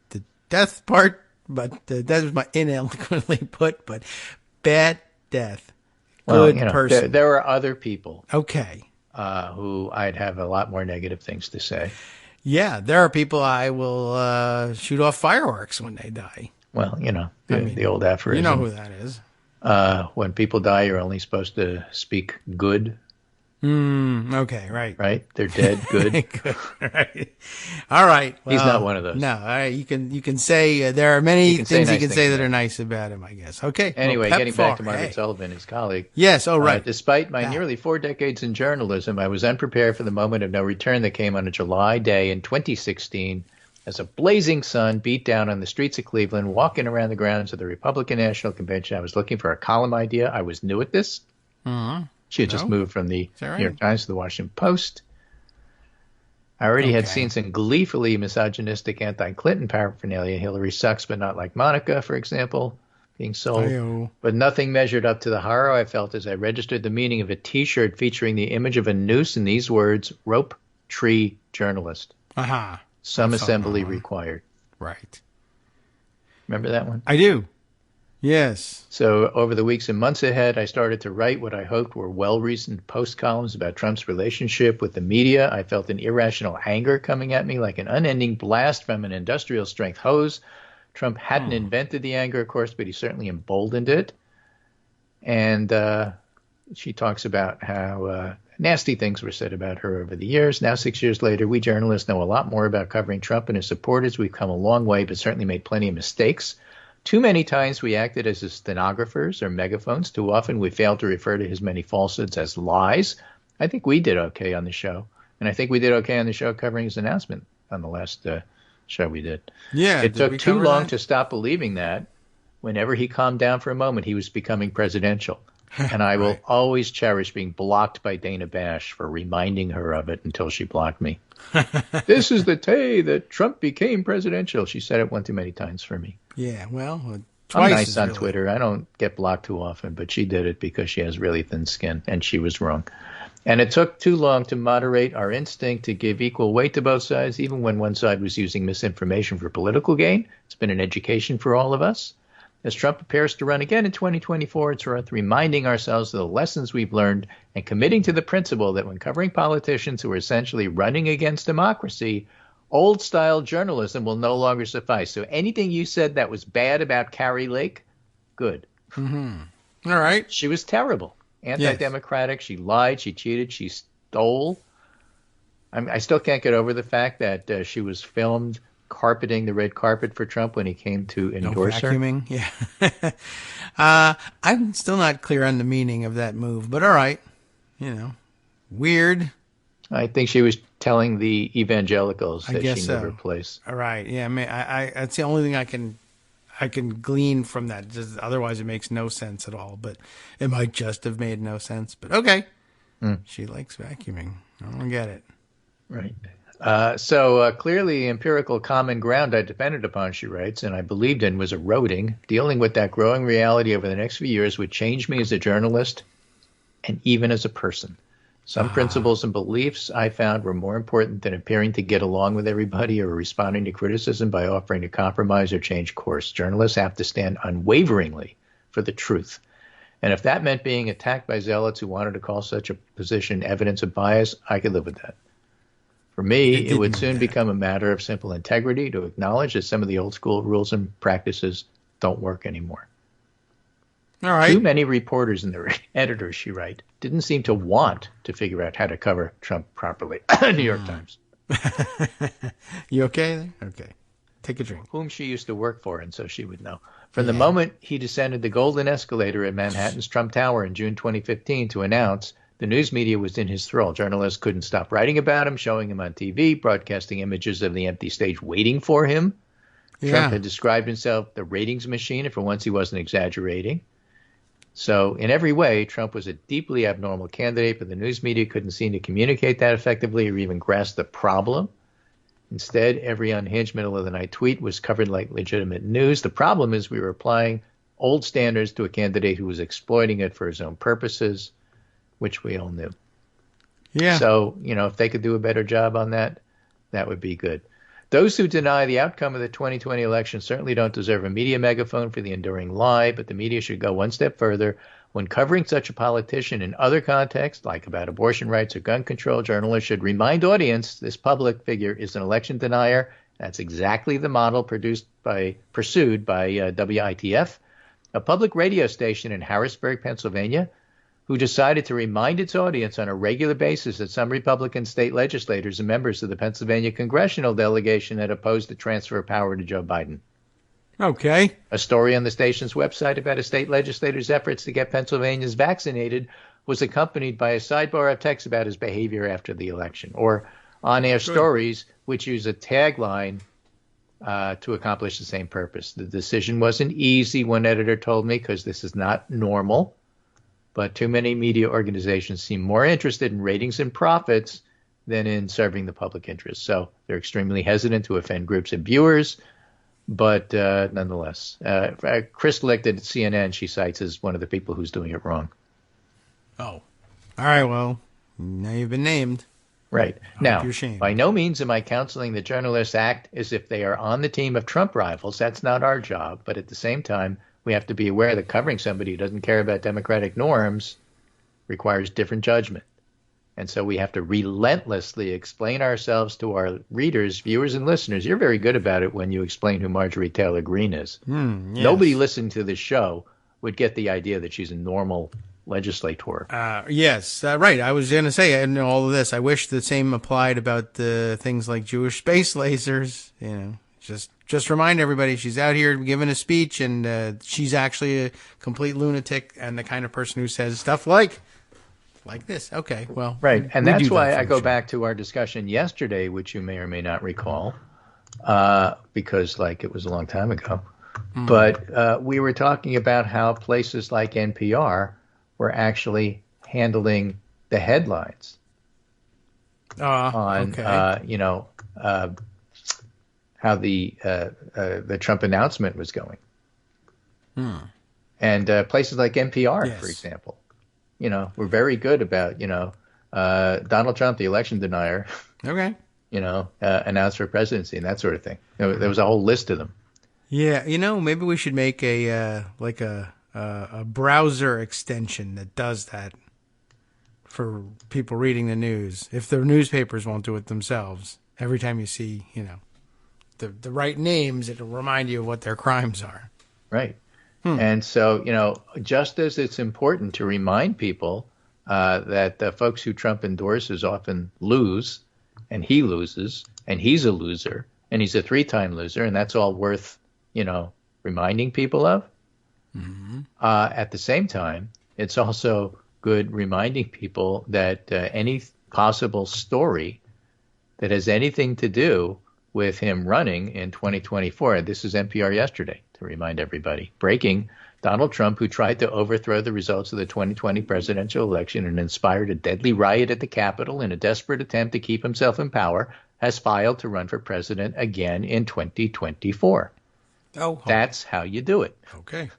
the death part, but that was my ineloquently put, but bad death. Good person. There are other people. Okay. Who I'd have a lot more negative things to say. Yeah, there are people I will shoot off fireworks when they die. Well, the old aphorism. You know who that is. When people die, you're only supposed to speak good. Okay, right. Right? They're dead, good. Good, right. All right. Well, he's not one of those. No, all right. You can say there are many things you can say that are nice about him, I guess. Okay. Anyway, getting back to Margaret Sullivan, his colleague. Yes, right. Despite my nearly 4 decades in journalism, I was unprepared for the moment of no return that came on a July day in 2016 as a blazing sun beat down on the streets of Cleveland, walking around the grounds of the Republican National Convention. I was looking for a column idea. I was new at this. She had just moved from the New York Times to the Washington Post. I already had seen some gleefully misogynistic anti-Clinton paraphernalia. Hillary sucks, but not like Monica, for example, being sold. But nothing measured up to the horror I felt as I registered the meaning of a T-shirt featuring the image of a noose and these words, rope, tree, journalist. Some assembly required. Right. Remember that one? I do. Yes. So over the weeks and months ahead, I started to write what I hoped were well-reasoned post columns about Trump's relationship with the media. I felt an irrational anger coming at me like an unending blast from an industrial-strength hose. Trump hadn't invented the anger, of course, but he certainly emboldened it. And she talks about how nasty things were said about her over the years. Now, 6 years later, we journalists know a lot more about covering Trump and his supporters. We've come a long way, but certainly made plenty of mistakes. Too many times we acted as his stenographers or megaphones. Too often we failed to refer to his many falsehoods as lies. I think we did okay on the show. And I think we did okay on the show covering his announcement on the last show we did. Yeah. It took too long to stop believing that. Whenever he calmed down for a moment, he was becoming presidential. And I will always cherish being blocked by Dana Bash for reminding her of it until she blocked me. This is the day that Trump became presidential. She said it one too many times for me. Yeah, well, Twice I'm nice is on really- Twitter. I don't get blocked too often, but she did it because she has really thin skin, and she was wrong. And it took too long to moderate our instinct to give equal weight to both sides, even when one side was using misinformation for political gain. It's been an education for all of us. As Trump prepares to run again in 2024, it's worth reminding ourselves of the lessons we've learned and committing to the principle that when covering politicians who are essentially running against democracy, old-style journalism will no longer suffice. So anything you said that was bad about Carrie Lake, good. All right. She was terrible. Anti-democratic. Yes. She lied. She cheated. She stole. I still can't get over the fact that she was filmed carpeting the red carpet for Trump when he came to endorse her. Yeah. I'm still not clear on the meaning of that move, but all right. Weird. I think she was telling the evangelicals that she knew her place. All right. Yeah. I that's the only thing I can glean from that. Just, otherwise, it makes no sense at all. But it might just have made no sense. But okay. She likes vacuuming. I don't get it. Right. So clearly empirical common ground I depended upon, she writes, and I believed in was eroding. Dealing with that growing reality over the next few years would change me as a journalist and even as a person. Some principles and beliefs I found were more important than appearing to get along with everybody or responding to criticism by offering to compromise or change course. Journalists have to stand unwaveringly for the truth. And if that meant being attacked by zealots who wanted to call such a position evidence of bias, I could live with that. For me, it would soon become a matter of simple integrity to acknowledge that some of the old school rules and practices don't work anymore. All right. Too many reporters and their editors, she writes, didn't seem to want to figure out how to cover Trump properly. New York Times. You okay there? Okay. Take a drink. Whom she used to work for, and so she would know. From the moment he descended the golden escalator at Manhattan's Trump Tower in June 2015 to announce the news media was in his thrall. Journalists couldn't stop writing about him, showing him on TV, broadcasting images of the empty stage waiting for him. Yeah. Trump had described himself the ratings machine, and for once he wasn't exaggerating. So in every way, Trump was a deeply abnormal candidate, but the news media couldn't seem to communicate that effectively or even grasp the problem. Instead, every unhinged middle-of-the-night tweet was covered like legitimate news. The problem is we were applying old standards to a candidate who was exploiting it for his own purposes, which we all knew. Yeah. So, if they could do a better job on that, that would be good. Those who deny the outcome of the 2020 election certainly don't deserve a media megaphone for the enduring lie, but the media should go one step further. When covering such a politician in other contexts, like about abortion rights or gun control, journalists should remind audience this public figure is an election denier. That's exactly the model pursued by WITF, a public radio station in Harrisburg, Pennsylvania, who decided to remind its audience on a regular basis that some Republican state legislators and members of the Pennsylvania congressional delegation had opposed the transfer of power to Joe Biden. Okay. A story on the station's website about a state legislator's efforts to get Pennsylvanians vaccinated was accompanied by a sidebar of text about his behavior after the election, or on-air stories which use a tagline to accomplish the same purpose. The decision wasn't easy, one editor told me, because this is not normal. But too many media organizations seem more interested in ratings and profits than in serving the public interest. So they're extremely hesitant to offend groups of viewers. But nonetheless, Chris Licht at CNN, she cites as one of the people who's doing it wrong. Oh. All right, well, now you've been named. Right. Now, by no means am I counseling that journalists act as if they are on the team of Trump rivals. That's not our job. But at the same time, we have to be aware that covering somebody who doesn't care about democratic norms requires different judgment. And so we have to relentlessly explain ourselves to our readers, viewers, and listeners. You're very good about it when you explain who Marjorie Taylor Greene is. Yes. Nobody listening to this show would get the idea that she's a normal legislator. Yes, right. I was going to say, in all of this, I wish the same applied about the things like Jewish space lasers. Just remind everybody she's out here giving a speech, and she's actually a complete lunatic and the kind of person who says stuff like this. Okay, well, right, and that's why I go back to our discussion yesterday, which you may or may not recall, because it was a long time ago. But we were talking about how places like NPR were actually handling the headlines on, how the Trump announcement was going. And places like NPR, Yes. for example, were very good about, Donald Trump, the election denier, Okay. announced for presidency and that sort of thing. There was a whole list of them. Yeah, maybe we should make a browser extension that does that for people reading the news. If the newspapers won't do it themselves, every time you see, the right names, it'll remind you of what their crimes are. Right. And so, just as it's important to remind people that the folks who Trump endorses often lose, and he loses, and he's a loser, and he's a 3-time loser, and that's all worth, reminding people of. At the same time, it's also good reminding people that any possible story that has anything to do with him running in 2024, and this is NPR yesterday, to remind everybody, breaking: Donald Trump, who tried to overthrow the results of the 2020 presidential election and inspired a deadly riot at the Capitol in a desperate attempt to keep himself in power, has filed to run for president again in 2024. Oh, That's how you do it. Okay.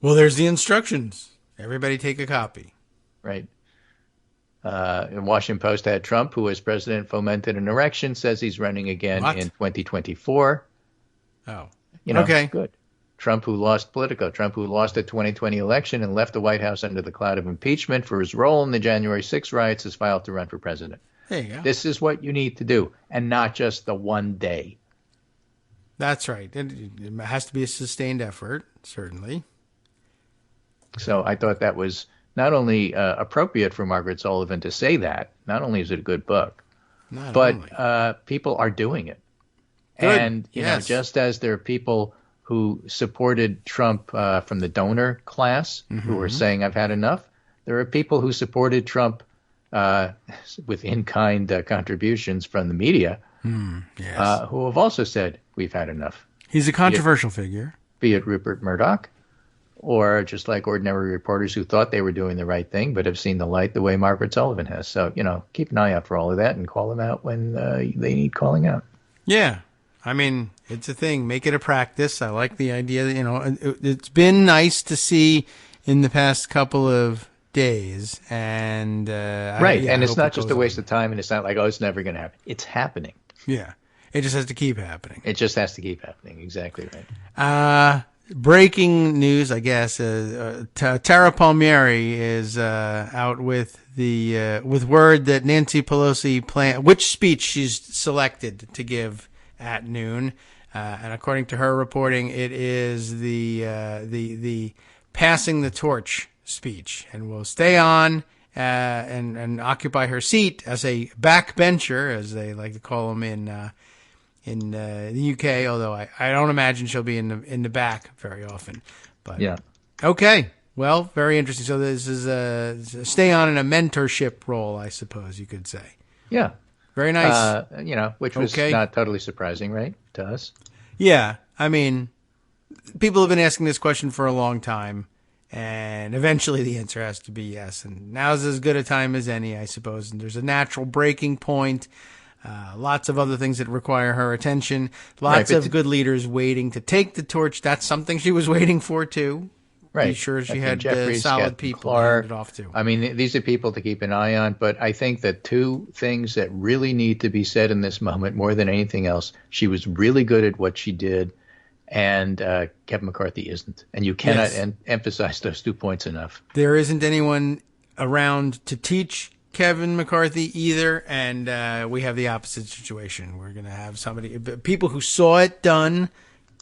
Well, there's the instructions. Everybody take a copy. Right. The Washington Post had Trump, who as president fomented an erection, says he's running again in 2024. Oh. Okay. Good. Trump, who lost Politico. Trump, who lost the 2020 election and left the White House under the cloud of impeachment for his role in the January 6 riots, has filed to run for president. There you go. This is what you need to do, and not just the one day. That's right. It has to be a sustained effort, certainly. So I thought that was not only appropriate for Margaret Sullivan to say that, not only is it a good book, but people are doing it. Good. And, just as there are people who supported Trump from the donor class who are saying, I've had enough, there are people who supported Trump with in-kind contributions from the media who have also said, we've had enough. He's a controversial figure. Be it Rupert Murdoch, or just like ordinary reporters who thought they were doing the right thing but have seen the light the way Margaret Sullivan has. So, keep an eye out for all of that and call them out when they need calling out. Yeah. I mean, it's a thing. Make it a practice. I like the idea that, it's been nice to see in the past couple of days. And right. And it's not just a waste of time, and it's not like, it's never going to happen. It's happening. Yeah. It just has to keep happening. It just has to keep happening. Exactly right. Breaking news, I guess. Tara Palmieri is out with with word that Nancy Pelosi which speech she's selected to give at noon, and according to her reporting, it is the passing the torch speech, and will stay on and occupy her seat as a backbencher, as they like to call them in the UK, although I don't imagine she'll be in the back very often. But yeah. Okay. Well, very interesting. So this is a stay on in a mentorship role, I suppose you could say. Yeah. Very nice. Which was not totally surprising, right, to us? Yeah. I mean, people have been asking this question for a long time, and eventually the answer has to be yes. And now's as good a time as any, I suppose. And there's a natural breaking point. Lots of other things that require her attention. Lots of good leaders waiting to take the torch. That's something she was waiting for, too. Right. Be sure she had Jeffries, solid people to hand it off to. I mean, these are people to keep an eye on, but I think that two things that really need to be said in this moment more than anything else: she was really good at what she did, and Kevin McCarthy isn't. And you cannot emphasize those 2 points enough. There isn't anyone around to teach Kevin McCarthy either, and we have the opposite situation. We're going to have people who saw it done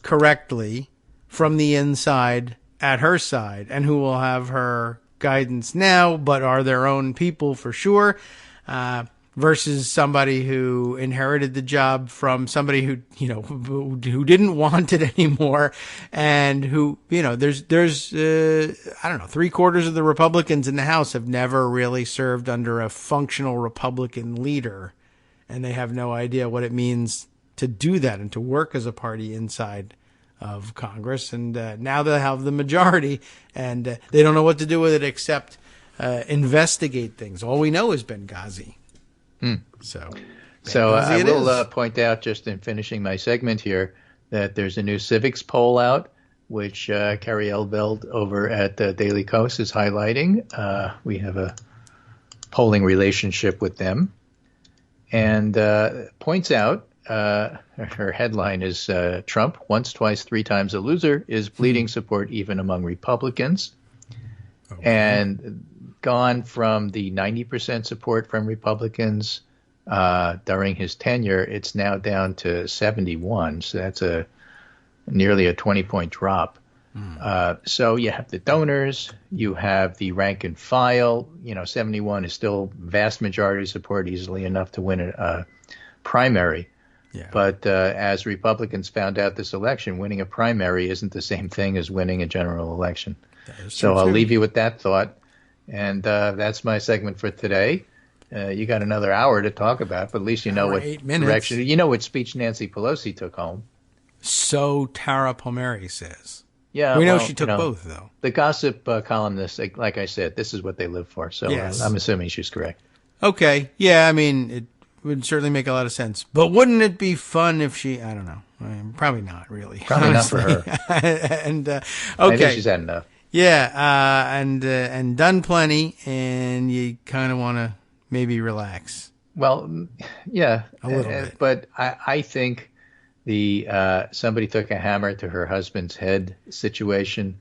correctly from the inside at her side, and who will have her guidance now, but are their own people for sure, versus somebody who inherited the job from somebody who didn't want it anymore, and who, there's I don't know, 3/4 of the Republicans in the House have never really served under a functional Republican leader, and they have no idea what it means to do that and to work as a party inside of Congress. And now they have the majority, and they don't know what to do with it except investigate things. All we know is Benghazi. So I will point out, just in finishing my segment here, that there's a new civics poll out which Carrie Elveld over at Daily Kos is highlighting. We have a polling relationship with them, and points out, her headline is Trump, once, twice, three times a loser, is bleeding support even among Republicans. Okay. And gone from the 90% support from Republicans during his tenure, it's now down to 71. So that's nearly a 20-point drop. So you have the donors, you have the rank and file. 71 is still vast majority support, easily enough to win a primary. Yeah. But as Republicans found out this election, winning a primary isn't the same thing as winning a general election. So I'll leave you with that thought. And that's my segment for today. You got another hour to talk about, but at least you know what direction. You know what speech Nancy Pelosi took home. So Tara Palmieri says. Yeah, we know she took both, though. The gossip columnists, like I said, this is what they live for. So yes. I'm assuming she's correct. Okay. Yeah, I mean, it would certainly make a lot of sense. But wouldn't it be fun if she, I don't know. Probably not, really. Probably honestly. Not for her. And okay. I think she's had enough. Yeah, and done plenty, and you kind of want to maybe relax. Well, yeah. A little bit. But I think somebody took a hammer to her husband's head situation,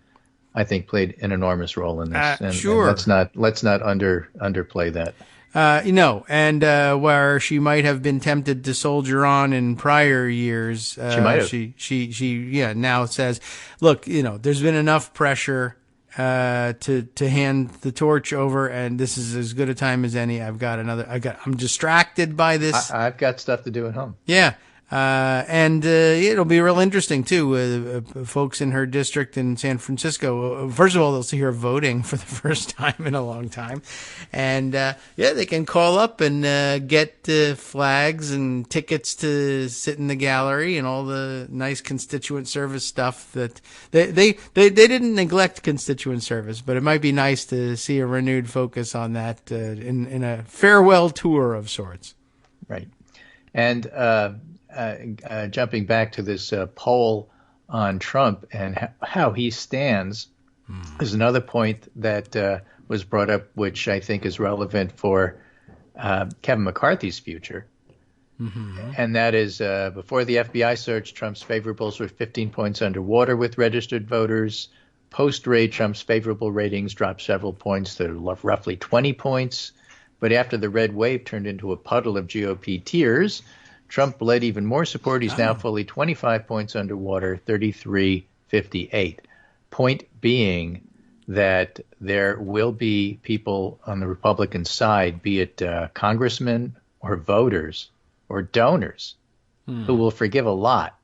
I think played an enormous role in this. Sure. And let's not underplay that. And where she might have been tempted to soldier on in prior years, she might have. She now says, look, there's been enough pressure to hand the torch over, and this is as good a time as any. I'm distracted by this. I've got stuff to do at home. Yeah. And it'll be real interesting, too. Folks in her district in San Francisco, first of all, they'll see her voting for the first time in a long time. And, they can call up and get flags and tickets to sit in the gallery and all the nice constituent service stuff that they didn't neglect constituent service, but it might be nice to see a renewed focus on that in a farewell tour of sorts. Right. And jumping back to this poll on Trump and how he stands is another point that was brought up, which I think is relevant for Kevin McCarthy's future. Mm-hmm. And that is before the FBI search, Trump's favorables were 15 points underwater with registered voters. Post-raid, Trump's favorable ratings dropped several points to roughly 20 points. But after the red wave turned into a puddle of GOP tears, Trump led even more support. He's now fully 25 points underwater, 33-58. Point being that there will be people on the Republican side, be it congressmen or voters or donors, who will forgive a lot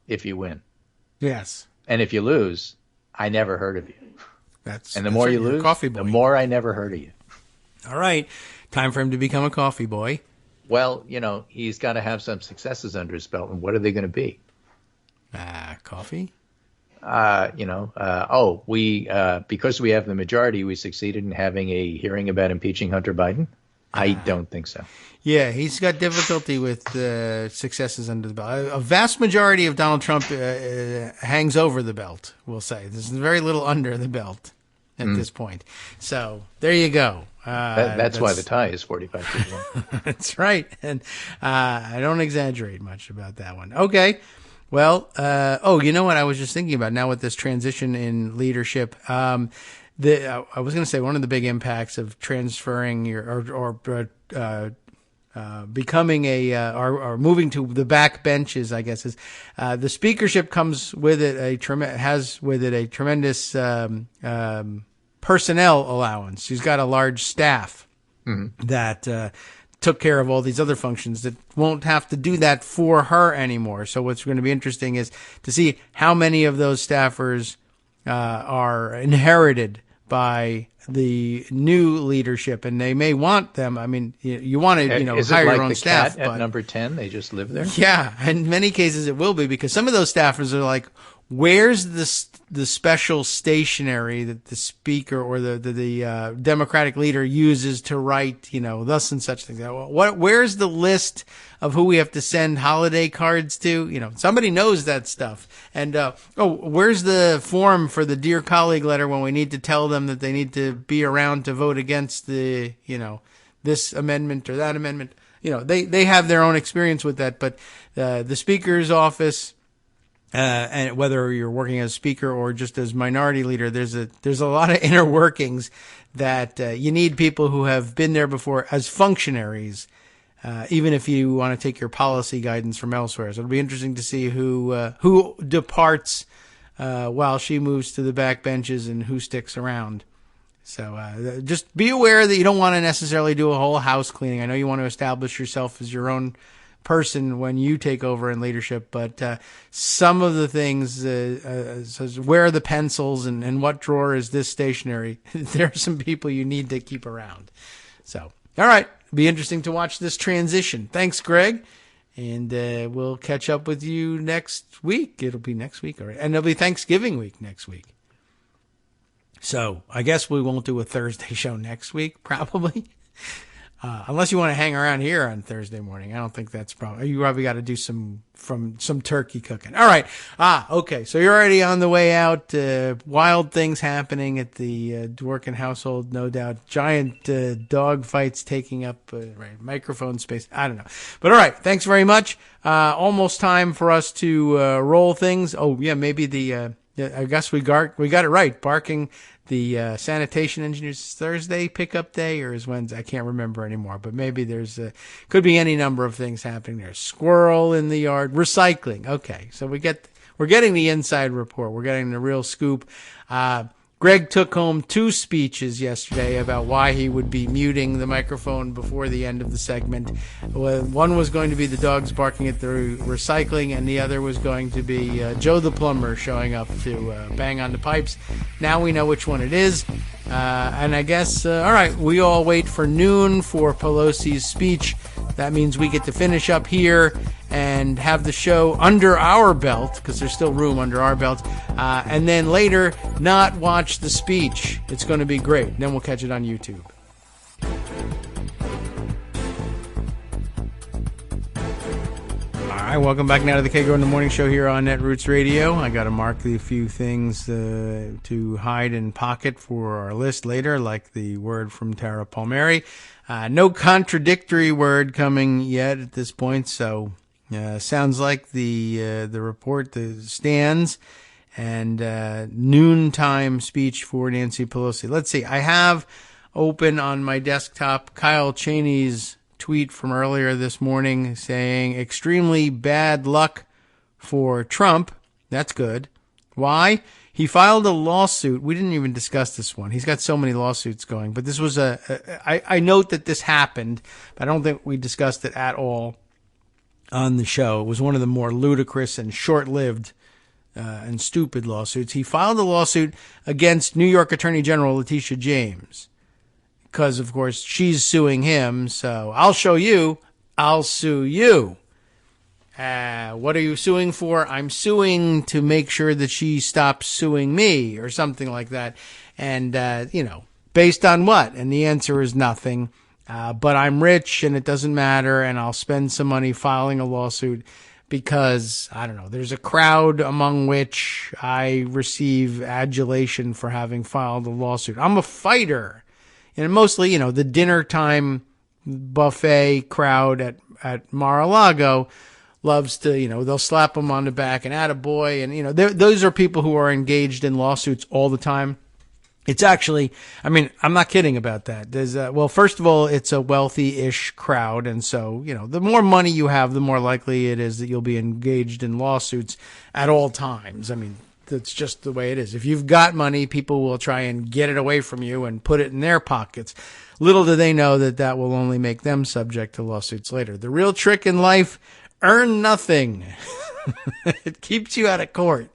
if you win. Yes. And if you lose, I never heard of you. And the more you lose, the more I never heard of you. All right. Time for him to become a coffee boy. Well, he's got to have some successes under his belt, and what are they going to be? Coffee? Because we have the majority, we succeeded in having a hearing about impeaching Hunter Biden? I don't think so. Yeah, he's got difficulty with successes under the belt. A vast majority of Donald Trump hangs over the belt, we'll say. There's very little under the belt at this point. So there you go. That's why the tie is 45-1. That's right. And I don't exaggerate much about that one. Okay. Well, you know what I was just thinking about now with this transition in leadership? I was going to say one of the big impacts of transferring becoming or moving to the back benches, I guess, is the speakership comes with it has with it a tremendous personnel allowance. She's got a large staff that took care of all these other functions that won't have to do that for her anymore. So what's going to be interesting is to see how many of those staffers are inherited by the new leadership, and they may want them. I mean, you want to, hire your own staff. At number 10, they just live there? Yeah, in many cases it will be, because some of those staffers are like, where's the special stationery that the speaker or the Democratic leader uses to write, thus and such things? Where's the list of who we have to send holiday cards to? Somebody knows that stuff. And, where's the form for the Dear Colleague letter when we need to tell them that they need to be around to vote against this amendment or that amendment? They have their own experience with that, but, the speaker's office, and whether you're working as speaker or just as minority leader, there's a lot of inner workings that you need people who have been there before as functionaries, even if you want to take your policy guidance from elsewhere. So it'll be interesting to see who departs while she moves to the back benches and who sticks around. So just be aware that you don't want to necessarily do a whole house cleaning. I know you want to establish yourself as your own person when you take over in leadership, but some of the things, says where are the pencils and what drawer is this stationery? There are some people you need to keep around. So, all right, it'll be interesting to watch this transition. Thanks, Greg, and we'll catch up with you next week. It'll be next week, all right, and it'll be Thanksgiving week next week. So I guess we won't do a Thursday show next week, probably. Unless you want to hang around here on Thursday morning. I don't think that's probably, you probably got to do some turkey cooking. All right. Okay. So you're already on the way out. Wild things happening at the Dworkin household, no doubt. Giant dog fights taking up microphone space. I don't know. But all right. Thanks very much. Almost time for us to roll things. Oh, yeah. Maybe I guess we got it right. Barking. The sanitation engineers Thursday pickup day, or is Wednesday? I can't remember anymore, but maybe could be any number of things happening there. Squirrel in the yard, recycling. Okay. So we're getting the inside report. We're getting the real scoop. Greg took home 2 speeches yesterday about why he would be muting the microphone before the end of the segment. One was going to be the dogs barking at the recycling, and the other was going to be Joe the plumber showing up to bang on the pipes. Now we know which one it is. And I guess, all right, we all wait for noon for Pelosi's speech. That means we get to finish up here and have the show under our belt, because there's still room under our belt, and then later not watch the speech. It's going to be great. Then we'll catch it on YouTube. All right, welcome back now to the Kagro in the Morning Show here on Netroots Radio. I got to mark the few things to hide in pocket for our list later, like the word from Tara Palmieri. No contradictory word coming yet at this point, so sounds like the report stands. And noontime speech for Nancy Pelosi. Let's see. I have open on my desktop Kyle Cheney's tweet from earlier this morning saying extremely bad luck for Trump. That's good. Why? He filed a lawsuit. We didn't even discuss this one. He's got so many lawsuits going. But this was I note that this happened, but I don't think we discussed it at all on the show. It was one of the more ludicrous and short-lived and stupid lawsuits. He filed a lawsuit against New York Attorney General Letitia James because, of course, she's suing him. So I'll show you. I'll sue you. What are you suing for? I'm suing to make sure that she stops suing me or something like that. And, based on what? And the answer is nothing. But I'm rich and it doesn't matter. And I'll spend some money filing a lawsuit because, I don't know, there's a crowd among which I receive adulation for having filed a lawsuit. I'm a fighter. And mostly, the dinner time buffet crowd at Mar-a-Lago loves to, they'll slap them on the back and attaboy. And, those are people who are engaged in lawsuits all the time. It's actually, I'm not kidding about that. There's first of all, it's a wealthy-ish crowd. And so, the more money you have, the more likely it is that you'll be engaged in lawsuits at all times. That's just the way it is. If you've got money, people will try and get it away from you and put it in their pockets. Little do they know that will only make them subject to lawsuits later. The real trick in life, earn nothing. It keeps you out of court,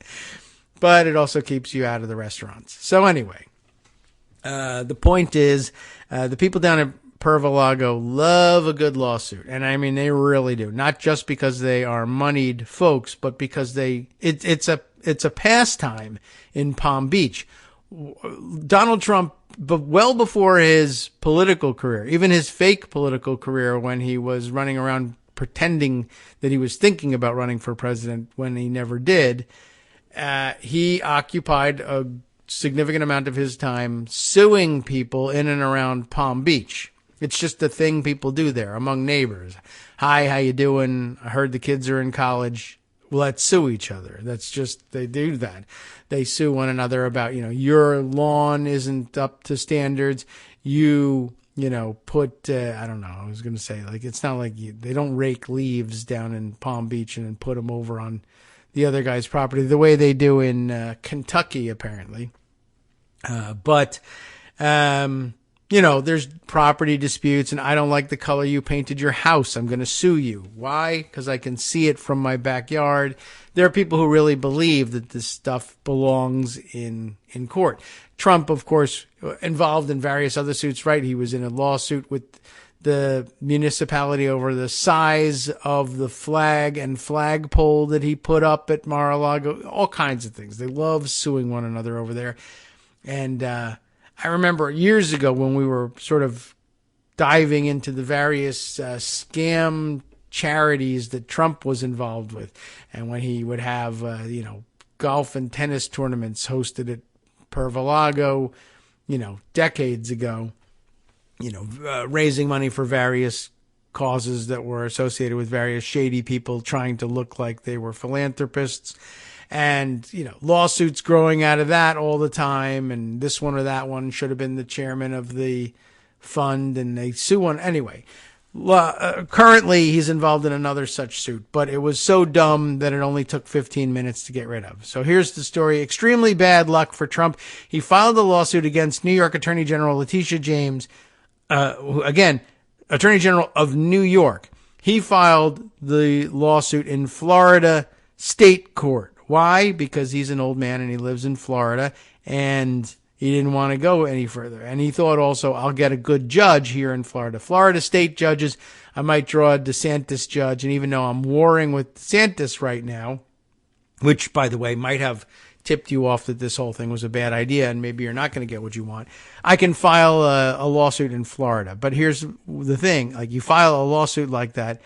but it also keeps you out of the restaurants. So anyway. The point is, the people down at Pervalago love a good lawsuit. And they really do. Not just because they are moneyed folks, but because it's it's a pastime in Palm Beach. Donald Trump, but well before his political career, even his fake political career, when he was running around pretending that he was thinking about running for president when he never did, he occupied a significant amount of his time suing people in and around Palm Beach. It's just a thing people do there among neighbors. Hi, how you doing? I heard the kids are in college. Let's sue each other. That's just, they do that. They sue one another about, your lawn isn't up to standards. Put, I don't know, I was going to say, like, it's not like they don't rake leaves down in Palm Beach and then put them over on the other guy's property the way they do in Kentucky, apparently. There's property disputes, and I don't like the color you painted your house. I'm going to sue you. Why? Because I can see it from my backyard. There are people who really believe that this stuff belongs in court. Trump, of course, involved in various other suits, right? He was in a lawsuit with the municipality over the size of the flag and flagpole that he put up at Mar-a-Lago, all kinds of things. They love suing one another over there. And I remember years ago when we were sort of diving into the various scam charities that Trump was involved with, and when he would have, golf and tennis tournaments hosted at Mar-a-Lago, decades ago, raising money for various causes that were associated with various shady people trying to look like they were philanthropists. And, lawsuits growing out of that all the time. And this one or that one should have been the chairman of the fund, and they sue one. Anyway, currently he's involved in another such suit, but it was so dumb that it only took 15 minutes to get rid of. So here's the story. Extremely bad luck for Trump. He filed a lawsuit against New York Attorney General Letitia James, again, Attorney General of New York. He filed the lawsuit in Florida State Court. Why? Because he's an old man and he lives in Florida, and he didn't want to go any further. And he thought also, I'll get a good judge here in Florida. Florida state judges, I might draw a DeSantis judge. And even though I'm warring with DeSantis right now, which, by the way, might have tipped you off that this whole thing was a bad idea and maybe you're not going to get what you want, I can file a lawsuit in Florida. But here's the thing. Like, you file a lawsuit like that,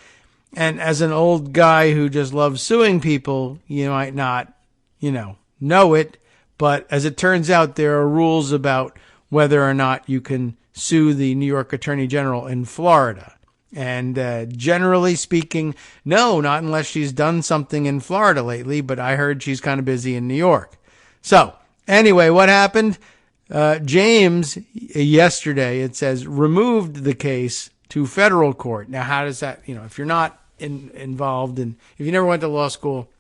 and as an old guy who just loves suing people, you might not, know it. But as it turns out, there are rules about whether or not you can sue the New York Attorney General in Florida. And generally speaking, no, not unless she's done something in Florida lately. But I heard she's kind of busy in New York. So anyway, what happened? James, yesterday, it says, removed the case to federal court. Now, how does that, if you're not involved in, if you never went to law school,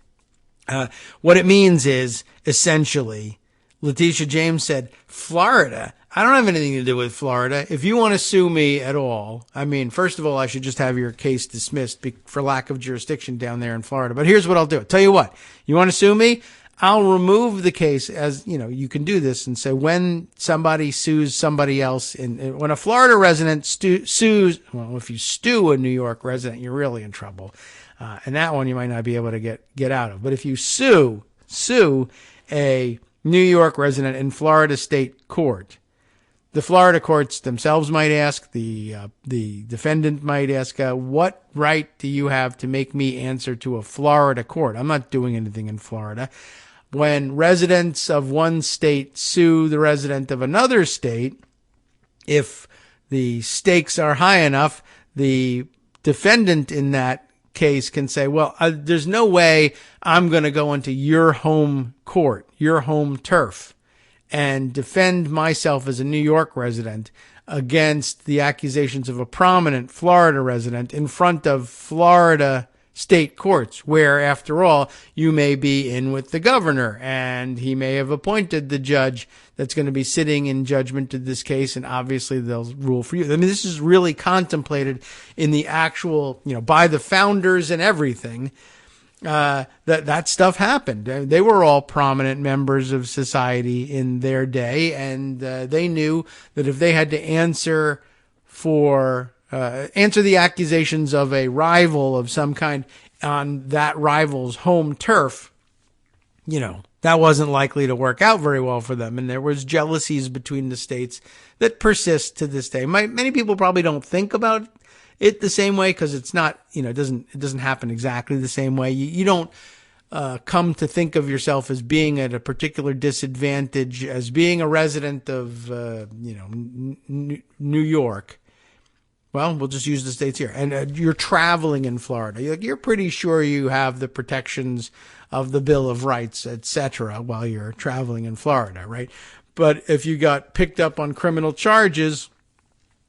what it means is, essentially, Letitia James said, Florida, I don't have anything to do with Florida. If you want to sue me at all, first of all, I should just have your case dismissed for lack of jurisdiction down there in Florida. But here's what I'll do. I'll tell you what, you want to sue me? I'll remove the case, as, you can do this and say, when somebody sues somebody else, when a Florida resident sues, well, if you sue a New York resident, you're really in trouble. And that one you might not be able to get out of. But if you sue a New York resident in Florida state court, the Florida courts themselves might ask, the defendant might ask, what right do you have to make me answer to a Florida court? I'm not doing anything in Florida. When residents of one state sue the resident of another state, if the stakes are high enough, the defendant in that case can say, well, there's no way I'm going to go into your home court, your home turf, and defend myself as a New York resident against the accusations of a prominent Florida resident in front of Florida state courts, where, after all, you may be in with the governor, and he may have appointed the judge that's going to be sitting in judgment to this case, and obviously they'll rule for you. This is really contemplated in the actual, by the founders and everything, that stuff happened. They were all prominent members of society in their day, and they knew that if they had to answer the accusations of a rival of some kind on that rival's home turf, that wasn't likely to work out very well for them. And there was jealousies between the states that persist to this day. Many people probably don't think about it the same way because it's not, it doesn't happen exactly the same way. You don't come to think of yourself as being at a particular disadvantage as being a resident of, New York. Well, we'll just use the states here. And you're traveling in Florida. You're pretty sure you have the protections of the Bill of Rights, etc., while you're traveling in Florida, right? But if you got picked up on criminal charges,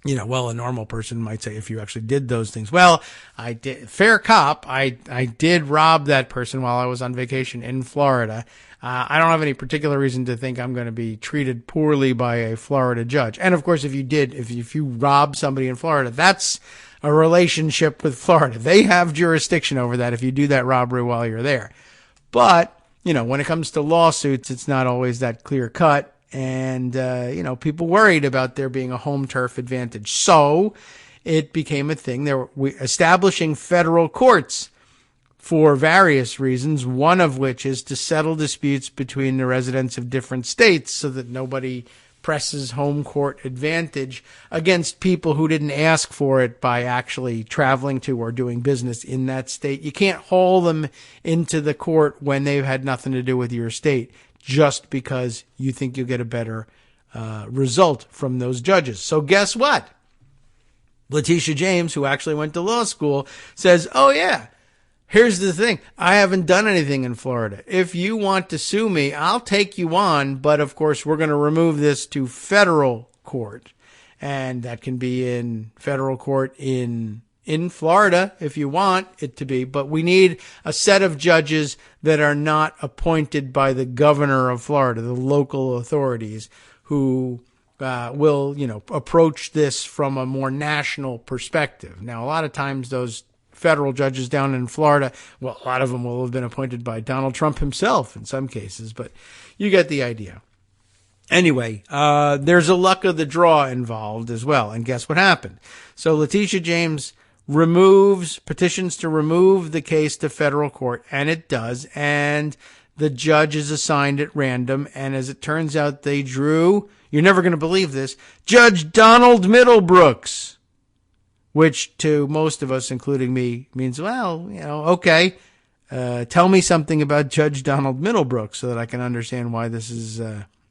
a normal person might say if you actually did those things, well, I did, fair cop, I did rob that person while I was on vacation in Florida. I don't have any particular reason to think I'm going to be treated poorly by a Florida judge. And of course, if you rob somebody in Florida, that's a relationship with Florida. They have jurisdiction over that if you do that robbery while you're there. But, when it comes to lawsuits, it's not always that clear cut. And, people worried about there being a home turf advantage. So it became a thing. Establishing federal courts for various reasons, one of which is to settle disputes between the residents of different states so that nobody presses home court advantage against people who didn't ask for it by actually traveling to or doing business in that state. You can't haul them into the court when they've had nothing to do with your state just because you think you'll get a better result from those judges. So guess what? Letitia James, who actually went to law school, says, oh yeah, here's the thing. I haven't done anything in Florida. If you want to sue me, I'll take you on. But of course, we're going to remove this to federal court. And that can be in federal court in Florida if you want it to be. But we need a set of judges that are not appointed by the governor of Florida, the local authorities who will, approach this from a more national perspective. Now, a lot of times those federal judges down in Florida, well, a lot of them will have been appointed by Donald Trump himself in some cases, but you get the idea. Anyway, there's a luck of the draw involved as well. And guess what happened? So Letitia James petitions to remove the case to federal court, and it does. And the judge is assigned at random. And as it turns out, they drew, you're never going to believe this, Judge Donald Middlebrooks, which to most of us, including me, means, well, okay, tell me something about Judge Donald Middlebrooks so that I can understand why this is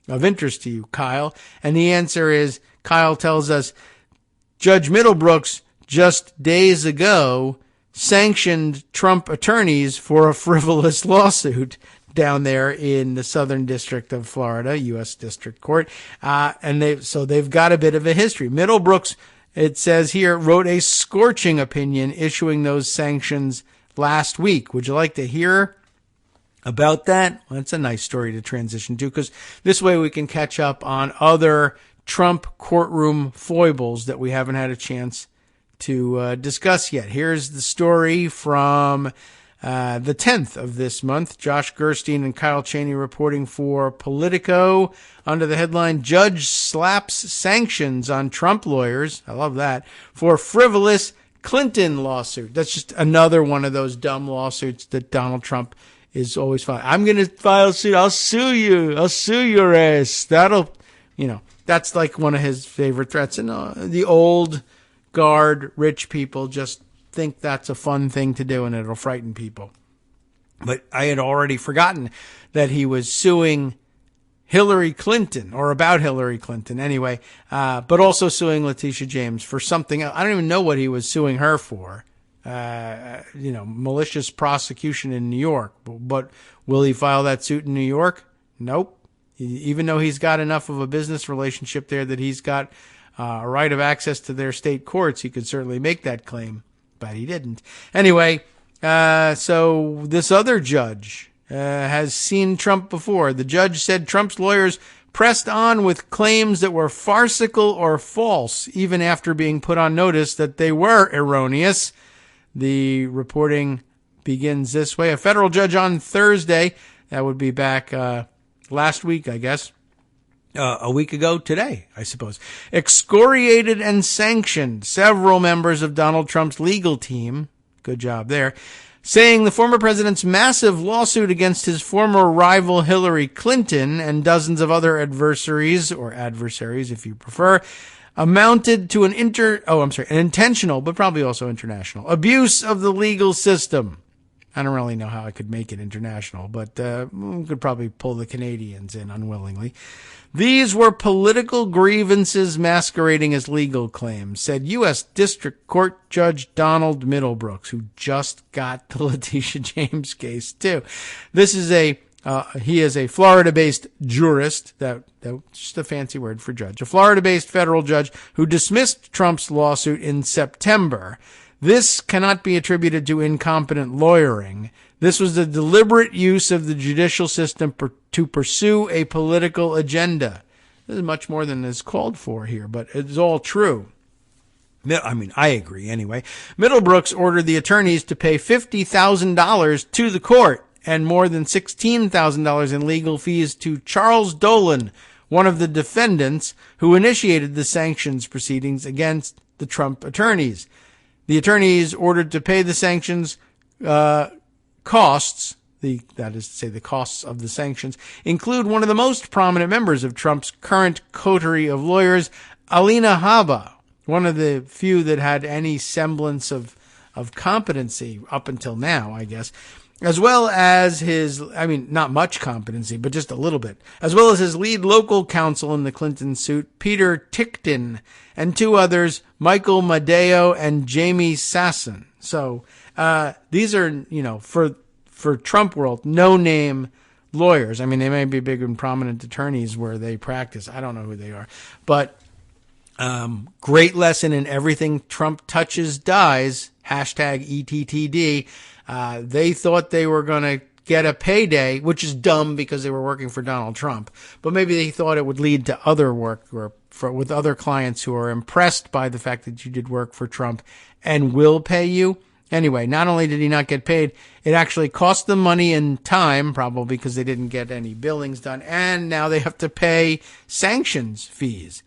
of interest to you, Kyle. And the answer is, Kyle tells us, Judge Middlebrooks just days ago sanctioned Trump attorneys for a frivolous lawsuit down there in the Southern District of Florida, U.S. District Court. And they've got a bit of a history. Middlebrooks, it says here, wrote a scorching opinion issuing those sanctions last week. Would you like to hear about that? Well, that's a nice story to transition to, because this way we can catch up on other Trump courtroom foibles that we haven't had a chance to discuss yet. Here's the story from the 10th of this month. Josh Gerstein and Kyle Cheney reporting for Politico under the headline, Judge Slaps Sanctions on Trump Lawyers. I love that. For frivolous Clinton lawsuit. That's just another one of those dumb lawsuits that Donald Trump is always filing. I'm going to file a suit. I'll sue you. I'll sue your ass. That's like one of his favorite threats. And the old guard rich people just think that's a fun thing to do and it'll frighten people. But I had already forgotten that he was suing Hillary Clinton, or about Hillary Clinton anyway, but also suing Letitia James for something. I don't even know what he was suing her for. Malicious prosecution in New York. But will he file that suit in New York? Nope. Even though he's got enough of a business relationship there that he's got a right of access to their state courts, he could certainly make that claim, but he didn't. Anyway, so this other judge has seen Trump before. The judge said Trump's lawyers pressed on with claims that were farcical or false, even after being put on notice that they were erroneous. The reporting begins this way. A federal judge on Thursday, that would be back last week, I guess, a week ago today, I suppose, excoriated and sanctioned several members of Donald Trump's legal team. Good job there. saying the former president's massive lawsuit against his former rival Hillary Clinton and dozens of other adversaries, or adversaries if you prefer, amounted to an intentional, but probably also international, abuse of the legal system. I don't really know how I could make it international, but we could probably pull the Canadians in unwillingly. These were political grievances masquerading as legal claims, said U.S. District Court Judge Donald Middlebrooks, who just got the Letitia James case too. He is a Florida-based jurist, that's just a fancy word for judge, a Florida-based federal judge who dismissed Trump's lawsuit in September. This cannot be attributed to incompetent lawyering. This was the deliberate use of the judicial system to pursue a political agenda. This is much more than is called for here, but it's all true. I agree anyway. Middlebrooks ordered the attorneys to pay $50,000 to the court and more than $16,000 in legal fees to Charles Dolan, one of the defendants who initiated the sanctions proceedings against the Trump attorneys. The attorneys ordered to pay the sanctions costs, that is to say the costs of the sanctions, include one of the most prominent members of Trump's current coterie of lawyers, Alina Habba, one of the few that had any semblance of competency up until now, I guess, as well as not much competency, but just a little bit, as well as his lead local counsel in the Clinton suit, Peter Tickton, and two others, Michael Madeo and Jamie Sasson. So these are, for Trump world, no-name lawyers. They may be big and prominent attorneys where they practice. I don't know who they are. But great lesson in everything Trump touches dies, #ETTD. They thought they were going to get a payday, which is dumb because they were working for Donald Trump. But maybe they thought it would lead to other work with other clients who are impressed by the fact that you did work for Trump and will pay you. Anyway, not only did he not get paid, it actually cost them money and time, probably because they didn't get any billings done, and now they have to pay sanctions fees.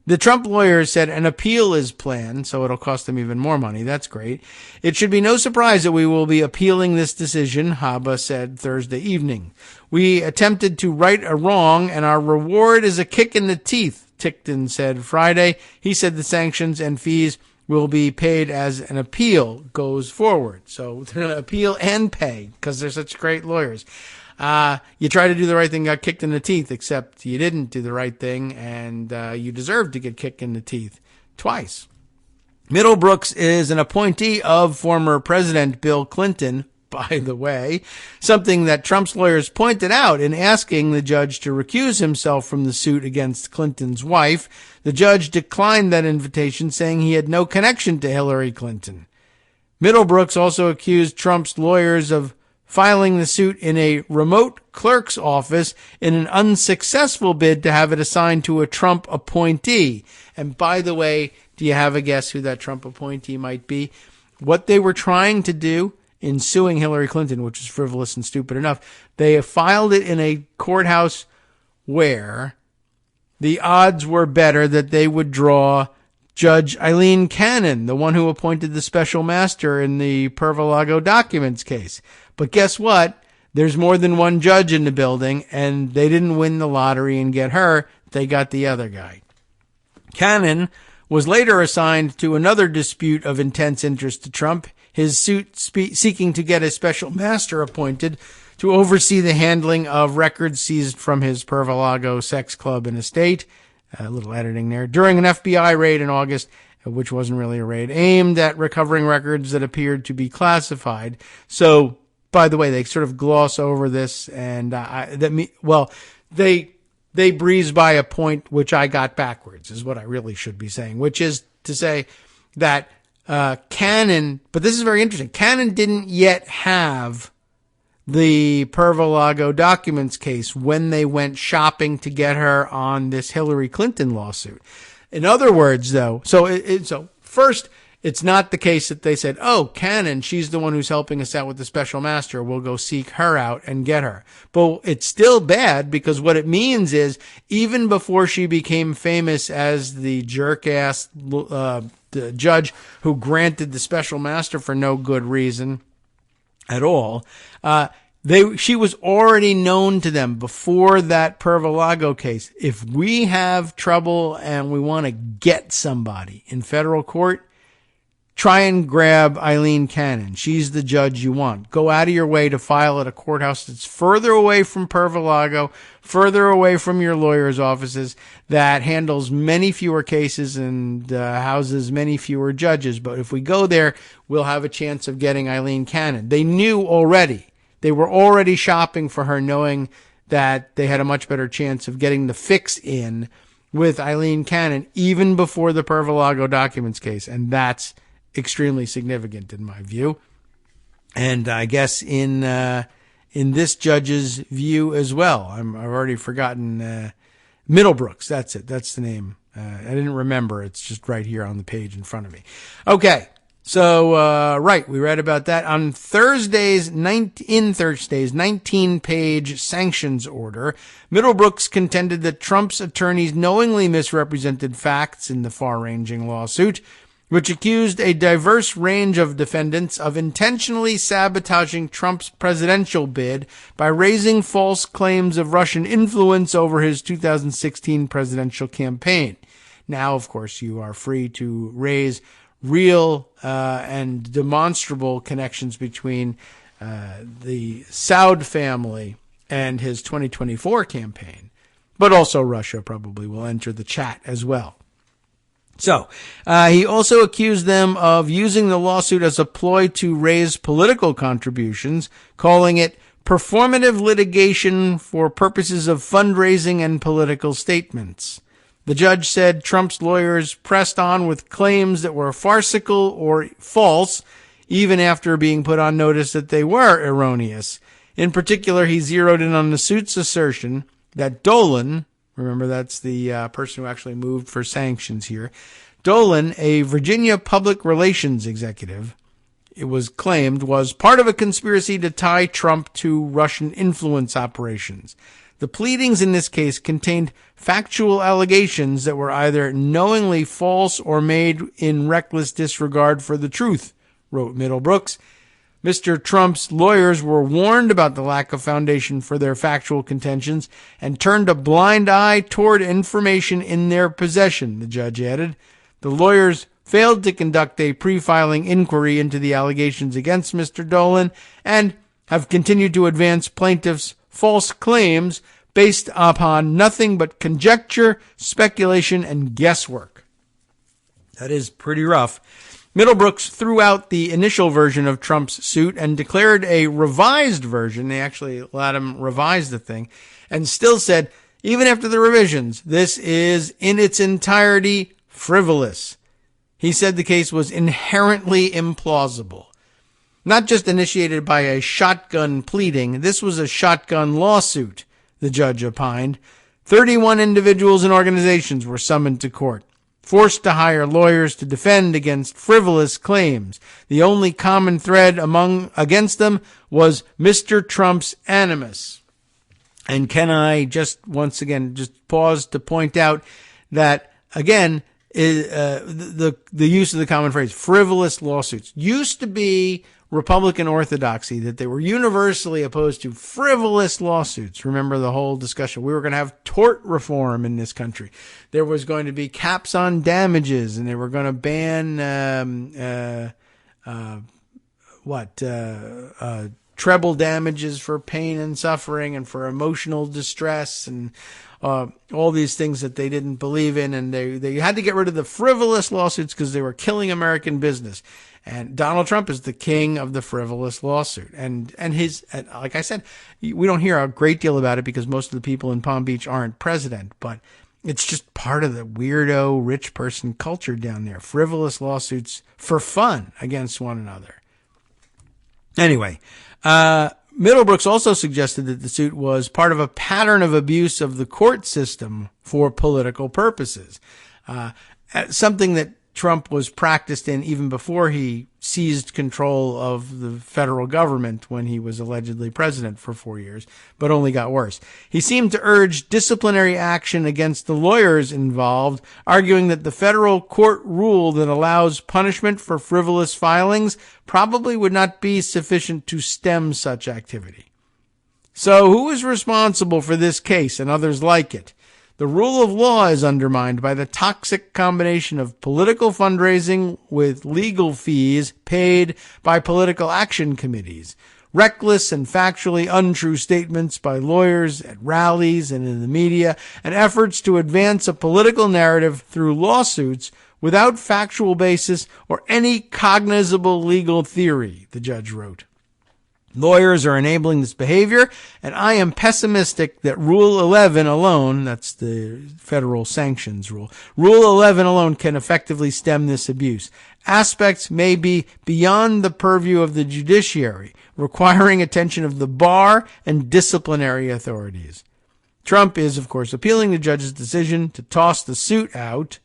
The Trump lawyers said an appeal is planned, so it'll cost them even more money. That's great. It should be no surprise that we will be appealing this decision, Habba said Thursday evening. We attempted to right a wrong, and our reward is a kick in the teeth, Tickton said Friday. He said the sanctions and fees will be paid as an appeal goes forward. So they're going to appeal and pay because they're such great lawyers. You tried to do the right thing, got kicked in the teeth, except you didn't do the right thing, and you deserved to get kicked in the teeth twice. Middlebrooks is an appointee of former President Bill Clinton, by the way, something that Trump's lawyers pointed out in asking the judge to recuse himself from the suit against Clinton's wife. The judge declined that invitation, saying he had no connection to Hillary Clinton. Middlebrooks also accused Trump's lawyers of filing the suit in a remote clerk's office in an unsuccessful bid to have it assigned to a Trump appointee. And by the way, do you have a guess who that Trump appointee might be? What they were trying to do in suing Hillary Clinton, which is frivolous and stupid enough, they filed it in a courthouse where the odds were better that they would draw Judge Eileen Cannon, the one who appointed the special master in the Pervolago documents case. But guess what? There's more than one judge in the building, and they didn't win the lottery and get her. They got the other guy. Cannon was later assigned to another dispute of intense interest to Trump, his suit seeking to get a special master appointed to oversee the handling of records seized from his Pervolago sex club and estate. A little editing there. During an FBI raid in August, which wasn't really a raid, aimed at recovering records that appeared to be classified. So, by the way, they sort of gloss over this, and they breeze by a point which I got backwards, is what I really should be saying, which is to say that Cannon, but this is very interesting, Cannon didn't yet have the Pervolago documents case when they went shopping to get her on this Hillary Clinton lawsuit. In other words, though, so first, it's not the case that they said, oh, Cannon, she's the one who's helping us out with the special master. We'll go seek her out and get her. But it's still bad because what it means is even before she became famous as the jerk-ass the judge who granted the special master for no good reason, at all. She was already known to them before that Pervolago case. If we have trouble and we want to get somebody in federal court, try and grab Eileen Cannon. She's the judge you want. Go out of your way to file at a courthouse that's further away from Pervolago, further away from your lawyer's offices, that handles many fewer cases and houses many fewer judges. But if we go there, we'll have a chance of getting Eileen Cannon. They knew already. They were already shopping for her, knowing that they had a much better chance of getting the fix in with Eileen Cannon even before the Pervolago documents case. And that's extremely significant in my view. And I guess in this judge's view as well. I've already forgotten, Middlebrooks. That's it. That's the name. I didn't remember. It's just right here on the page in front of me. Okay. So, right. We read about that on Thursday's 19-page sanctions order. Middlebrooks contended that Trump's attorneys knowingly misrepresented facts in the far-ranging lawsuit, which accused a diverse range of defendants of intentionally sabotaging Trump's presidential bid by raising false claims of Russian influence over his 2016 presidential campaign. Now, of course, you are free to raise real and demonstrable connections between the Saud family and his 2024 campaign, but also Russia probably will enter the chat as well. So, he also accused them of using the lawsuit as a ploy to raise political contributions, calling it performative litigation for purposes of fundraising and political statements. The judge said Trump's lawyers pressed on with claims that were farcical or false, even after being put on notice that they were erroneous. In particular, he zeroed in on the suit's assertion that Dolan, remember, that's the person who actually moved for sanctions here. Dolan, a Virginia public relations executive, it was claimed, was part of a conspiracy to tie Trump to Russian influence operations. The pleadings in this case contained factual allegations that were either knowingly false or made in reckless disregard for the truth, wrote Middlebrooks. Mr. Trump's lawyers were warned about the lack of foundation for their factual contentions and turned a blind eye toward information in their possession, the judge added. The lawyers failed to conduct a pre-filing inquiry into the allegations against Mr. Dolan and have continued to advance plaintiffs' false claims based upon nothing but conjecture, speculation, and guesswork. That is pretty rough. Middlebrooks threw out the initial version of Trump's suit and declared a revised version. They actually let him revise the thing and still said, even after the revisions, this is in its entirety frivolous. He said the case was inherently implausible. Not just initiated by a shotgun pleading, this was a shotgun lawsuit, the judge opined. 31 individuals and organizations were summoned to court, forced to hire lawyers to defend against frivolous claims. The only common thread against them was Mr. Trump's animus. And can I just once again just pause to point out that, again, the use of the common phrase, frivolous lawsuits, used to be Republican orthodoxy, that they were universally opposed to frivolous lawsuits. Remember the whole discussion. We were going to have tort reform in this country. There was going to be caps on damages, and they were going to ban treble damages for pain and suffering and for emotional distress and all these things that they didn't believe in. And they had to get rid of the frivolous lawsuits because they were killing American business. And Donald Trump is the king of the frivolous lawsuit. And his, like I said, we don't hear a great deal about it because most of the people in Palm Beach aren't president, but it's just part of the weirdo rich person culture down there. Frivolous lawsuits for fun against one another. Anyway, Middlebrooks also suggested that the suit was part of a pattern of abuse of the court system for political purposes. Something that Trump was practiced in even before he seized control of the federal government when he was allegedly president for 4 years, but only got worse. He seemed to urge disciplinary action against the lawyers involved, arguing that the federal court rule that allows punishment for frivolous filings probably would not be sufficient to stem such activity. So who is responsible for this case and others like it? The rule of law is undermined by the toxic combination of political fundraising with legal fees paid by political action committees, reckless and factually untrue statements by lawyers at rallies and in the media, and efforts to advance a political narrative through lawsuits without factual basis or any cognizable legal theory, the judge wrote. Lawyers are enabling this behavior, and I am pessimistic that Rule 11 alone, that's the federal sanctions rule, Rule 11 alone can effectively stem this abuse. Aspects may be beyond the purview of the judiciary, requiring attention of the bar and disciplinary authorities. Trump is, of course, appealing the judge's decision to toss the suit out.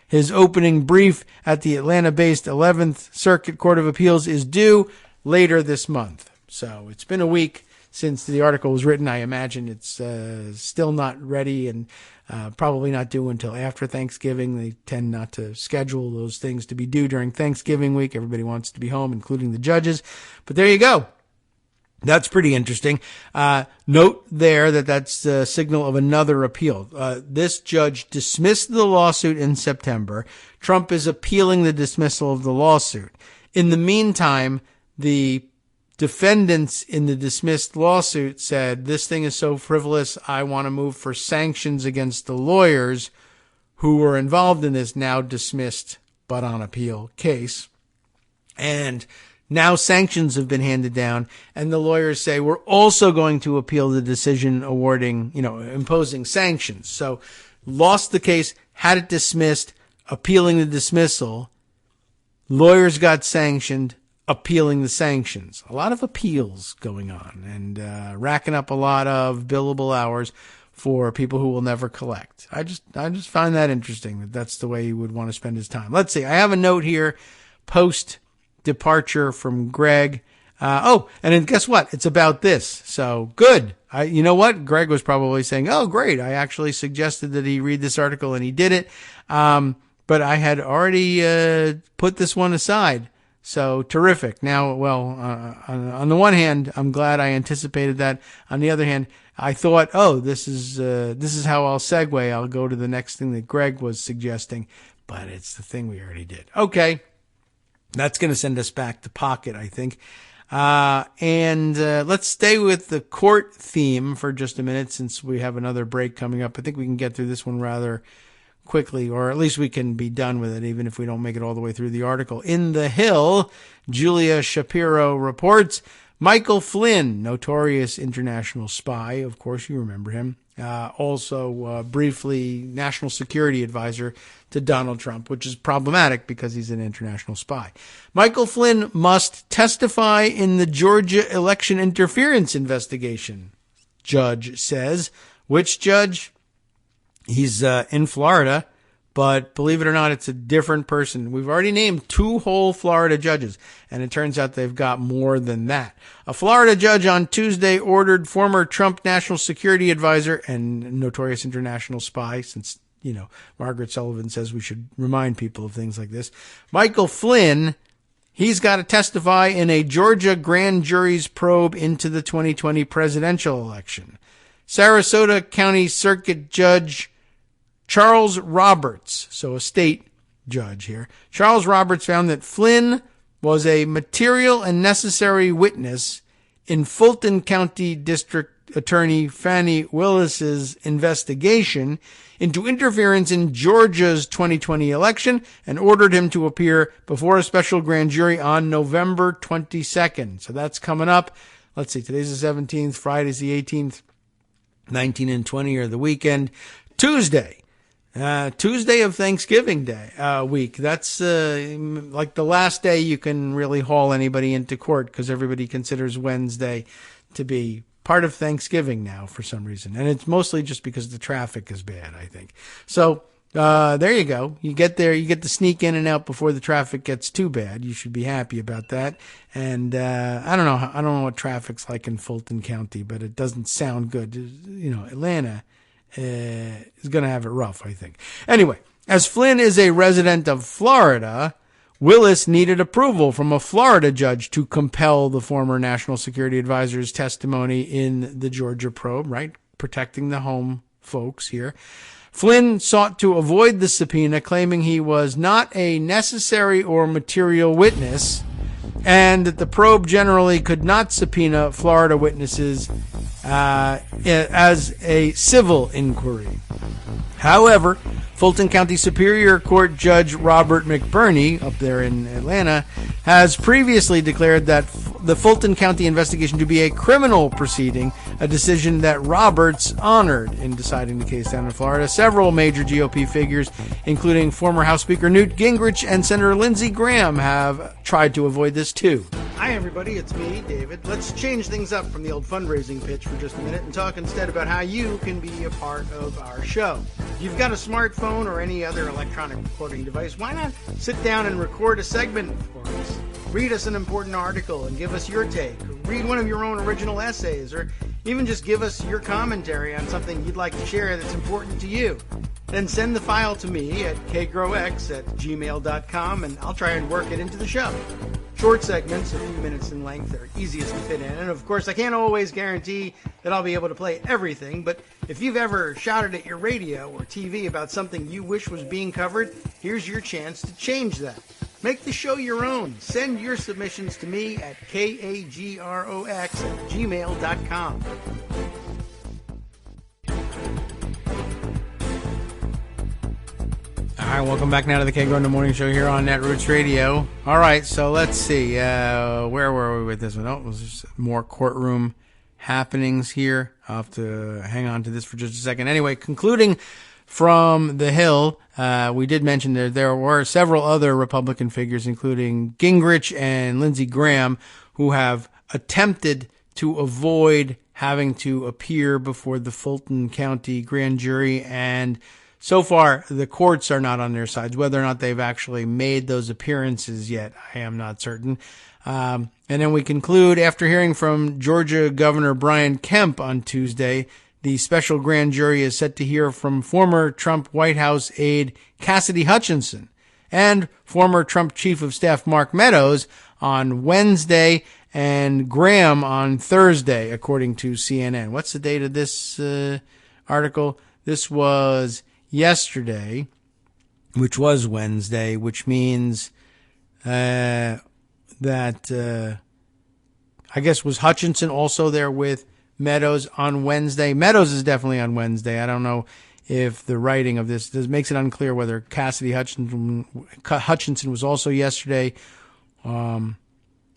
His opening brief at the Atlanta-based 11th Circuit Court of Appeals is due later this month. So it's been a week since the article was written. I imagine it's still not ready and probably not due until after Thanksgiving. They tend not to schedule those things to be due during Thanksgiving week. Everybody wants to be home, including the judges. But there you go. That's pretty interesting. Note there that that's a signal of another appeal. This judge dismissed the lawsuit in September. Trump is appealing the dismissal of the lawsuit. In the meantime, the defendants in the dismissed lawsuit said, this thing is so frivolous, I want to move for sanctions against the lawyers who were involved in this now dismissed but on appeal case. And now sanctions have been handed down, and the lawyers say, we're also going to appeal the decision awarding, imposing sanctions. So lost the case, had it dismissed, appealing the dismissal. Lawyers got sanctioned, appealing the sanctions. A lot of appeals going on and racking up a lot of billable hours for people who will never collect. I just find that interesting that that's the way he would want to spend his time. Let's see. I have a note here post departure from Greg. And then guess what? It's about this. So good. You know what? Greg was probably saying, oh, great. I actually suggested that he read this article and he did it. But I had already put this one aside. So terrific. Now, on the one hand, I'm glad I anticipated that. On the other hand, I thought, this is how I'll segue. I'll go to the next thing that Greg was suggesting, but it's the thing we already did. Okay. That's going to send us back to Pocket, I think. And let's stay with the court theme for just a minute since we have another break coming up. I think we can get through this one rather quickly, or at least we can be done with it, even if we don't make it all the way through the article. In The Hill, Julia Shapiro reports Michael Flynn, notorious international spy, of course you remember him, also briefly national security advisor to Donald Trump, which is problematic because he's an international spy. Michael Flynn must testify in the Georgia election interference investigation, judge says. Which judge? He's in Florida, but believe it or not, it's a different person. We've already named 2 whole Florida judges, and it turns out they've got more than that. A Florida judge on Tuesday ordered former Trump national security advisor and notorious international spy, since, Margaret Sullivan says we should remind people of things like this, Michael Flynn, he's got to testify in a Georgia grand jury's probe into the 2020 presidential election. Sarasota County Circuit Judge Charles Roberts, so a state judge here, Charles Roberts found that Flynn was a material and necessary witness in Fulton County District Attorney Fannie Willis's investigation into interference in Georgia's 2020 election and ordered him to appear before a special grand jury on November 22nd. So that's coming up. Let's see, today's the 17th, Friday's the 18th, 19 and 20 are the weekend. Tuesday of Thanksgiving Day week. That's like the last day you can really haul anybody into court because everybody considers Wednesday to be part of Thanksgiving now for some reason. And it's mostly just because the traffic is bad, I think. So There you go. You get there, you get to sneak in and out before the traffic gets too bad. You should be happy about that. And I don't know what traffic's like in Fulton County, but it doesn't sound good. You know, Atlanta is going to have it rough, I think. Anyway, as Flynn is a resident of Florida, Willis needed approval from a Florida judge to compel the former National Security Advisor's testimony in the Georgia probe, right? Protecting the home folks here. Flynn sought to avoid the subpoena, claiming he was not a necessary or material witness and that the probe generally could not subpoena Florida witnesses as a civil inquiry. However, Fulton County Superior Court Judge Robert McBurney, up there in Atlanta, has previously declared that the Fulton County investigation to be a criminal proceeding, a decision that Roberts honored in deciding the case down in Florida. Several major GOP figures, including former House Speaker Newt Gingrich and Senator Lindsey Graham, have tried to avoid this too. Hi everybody, it's me, David. Let's change things up from the old fundraising pitch for just a minute and talk instead about how you can be a part of our show. If you've got a smartphone or any other electronic recording device, why not sit down and record a segment for us? Read us an important article and give us your take. Or read one of your own original essays, or even just give us your commentary on something you'd like to share that's important to you. Then send the file to me at kagrox@gmail.com and I'll try and work it into the show. Short segments, a few minutes in length, are easiest to fit in. And of course, I can't always guarantee that I'll be able to play everything, but if you've ever shouted at your radio or TV about something you wish was being covered, here's your chance to change that. Make the show your own. Send your submissions to me at kagrox@gmail.com. All right, welcome back now to the Kagro in the Morning Show here on Netroots Radio. All right, so let's see. Where were we with this one? Oh, there's just more courtroom happenings here. I'll have to hang on to this for just a second. Anyway, concluding from the Hill, we did mention there were several other Republican figures, including Gingrich and Lindsey Graham, who have attempted to avoid having to appear before the Fulton County grand jury, and so far, the courts are not on their sides. Whether or not they've actually made those appearances yet, I am not certain. And then we conclude, after hearing from Georgia Governor Brian Kemp on Tuesday, the special grand jury is set to hear from former Trump White House aide Cassidy Hutchinson and former Trump Chief of Staff Mark Meadows on Wednesday and Graham on Thursday, according to CNN. What's the date of this article? This was yesterday, which was Wednesday, which means that I guess was Hutchinson also there with Meadows on Wednesday. Meadows is definitely on Wednesday. I don't know if the writing of this makes it unclear whether Cassidy Hutchinson was also yesterday. Yeah,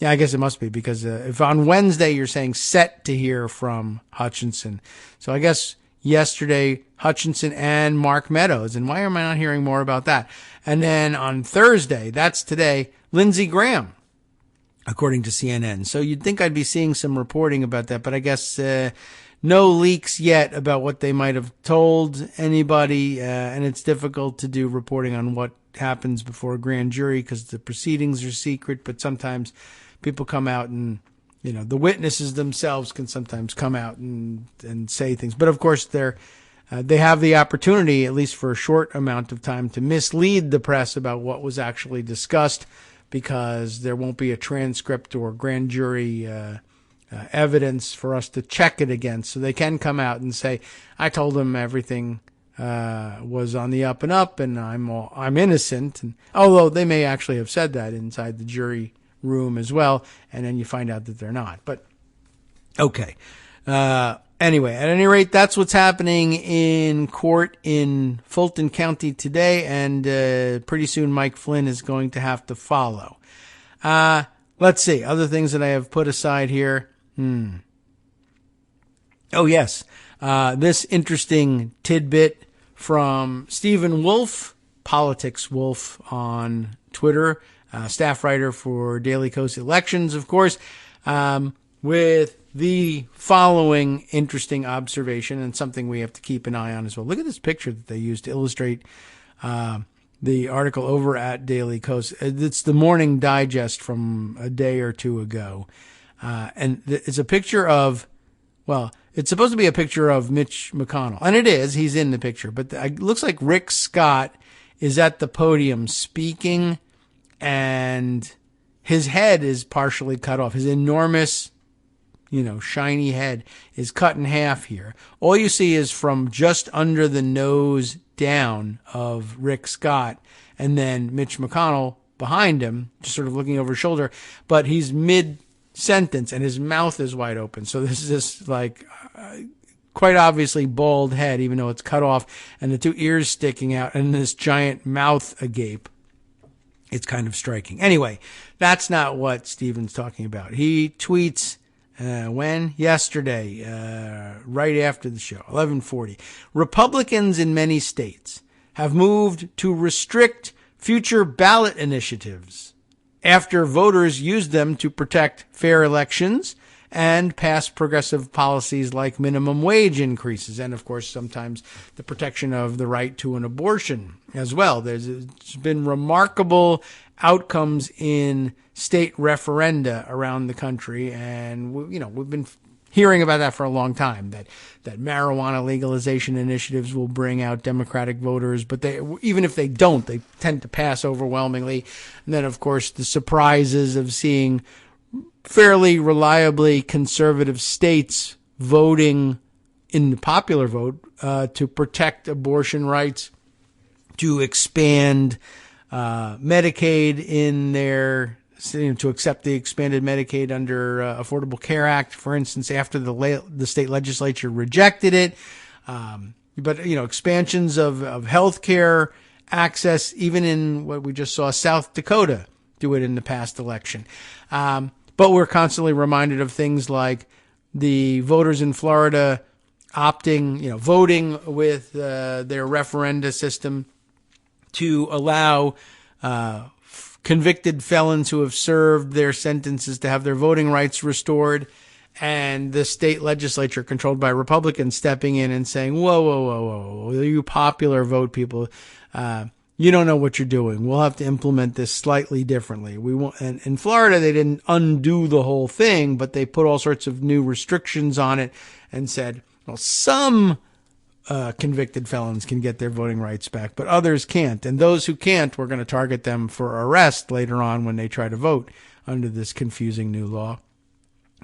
I guess it must be, because if on Wednesday you're saying set to hear from Hutchinson, so I guess yesterday, Hutchinson and Mark Meadows. And why am I not hearing more about that? And then on Thursday, that's today, Lindsey Graham, according to CNN. So you'd think I'd be seeing some reporting about that, but I guess no leaks yet about what they might have told anybody. And it's difficult to do reporting on what happens before a grand jury because the proceedings are secret, but sometimes people come out and the witnesses themselves can sometimes come out and say things. But of course, they have the opportunity, at least for a short amount of time, to mislead the press about what was actually discussed, because there won't be a transcript or grand jury evidence for us to check it against. So they can come out and say, I told them everything was on the up and up and I'm innocent. And although they may actually have said that inside the jury room as well, and then you find out that they're not. But okay. Anyway, at any rate, that's what's happening in court in Fulton County today, and pretty soon Mike Flynn is going to have to follow. Let's see, other things that I have put aside here. Oh, yes. This interesting tidbit from Stephen Wolf, Politics Wolf on Twitter, staff writer for Daily Kos Elections, of course, with the following interesting observation, and something we have to keep an eye on as well. Look at this picture that they used to illustrate The article over at Daily Kos. It's the Morning Digest from a day or two ago. And it's a picture of, well, it's supposed to be a picture of Mitch McConnell. And it is. He's in the picture. But it looks like Rick Scott is at the podium speaking, and his head is partially cut off. His enormous, shiny head is cut in half here. All you see is from just under the nose down of Rick Scott, and then Mitch McConnell behind him, just sort of looking over his shoulder. But he's mid-sentence, and his mouth is wide open. So this is just quite obviously bald head, even though it's cut off, and the two ears sticking out, and this giant mouth agape. It's kind of striking. Anyway, that's not what Stephen's talking about. He tweets, when? Yesterday, right after the show, 11:40. Republicans in many states have moved to restrict future ballot initiatives after voters used them to protect fair elections and pass progressive policies like minimum wage increases, and of course sometimes the protection of the right to an abortion as well. There's been remarkable outcomes in state referenda around the country, and we've been hearing about that for a long time, that marijuana legalization initiatives will bring out Democratic voters, but even if they don't, they tend to pass overwhelmingly. And then of course the surprises of seeing fairly reliably conservative states voting in the popular vote to protect abortion rights, to expand Medicaid in their, to accept the expanded Medicaid under Affordable Care Act, for instance, after the state legislature rejected it. But expansions of health care access, even in what we just saw South Dakota do it in the past election. But we're constantly reminded of things like the voters in Florida voting with their referenda system to allow convicted felons who have served their sentences to have their voting rights restored, and the state legislature controlled by Republicans stepping in and saying, whoa, you popular vote people, you don't know what you're doing. We'll have to implement this slightly differently. We won't. And in Florida, they didn't undo the whole thing, but they put all sorts of new restrictions on it and said, well, some convicted felons can get their voting rights back, but others can't. And those who can't, we're going to target them for arrest later on when they try to vote under this confusing new law.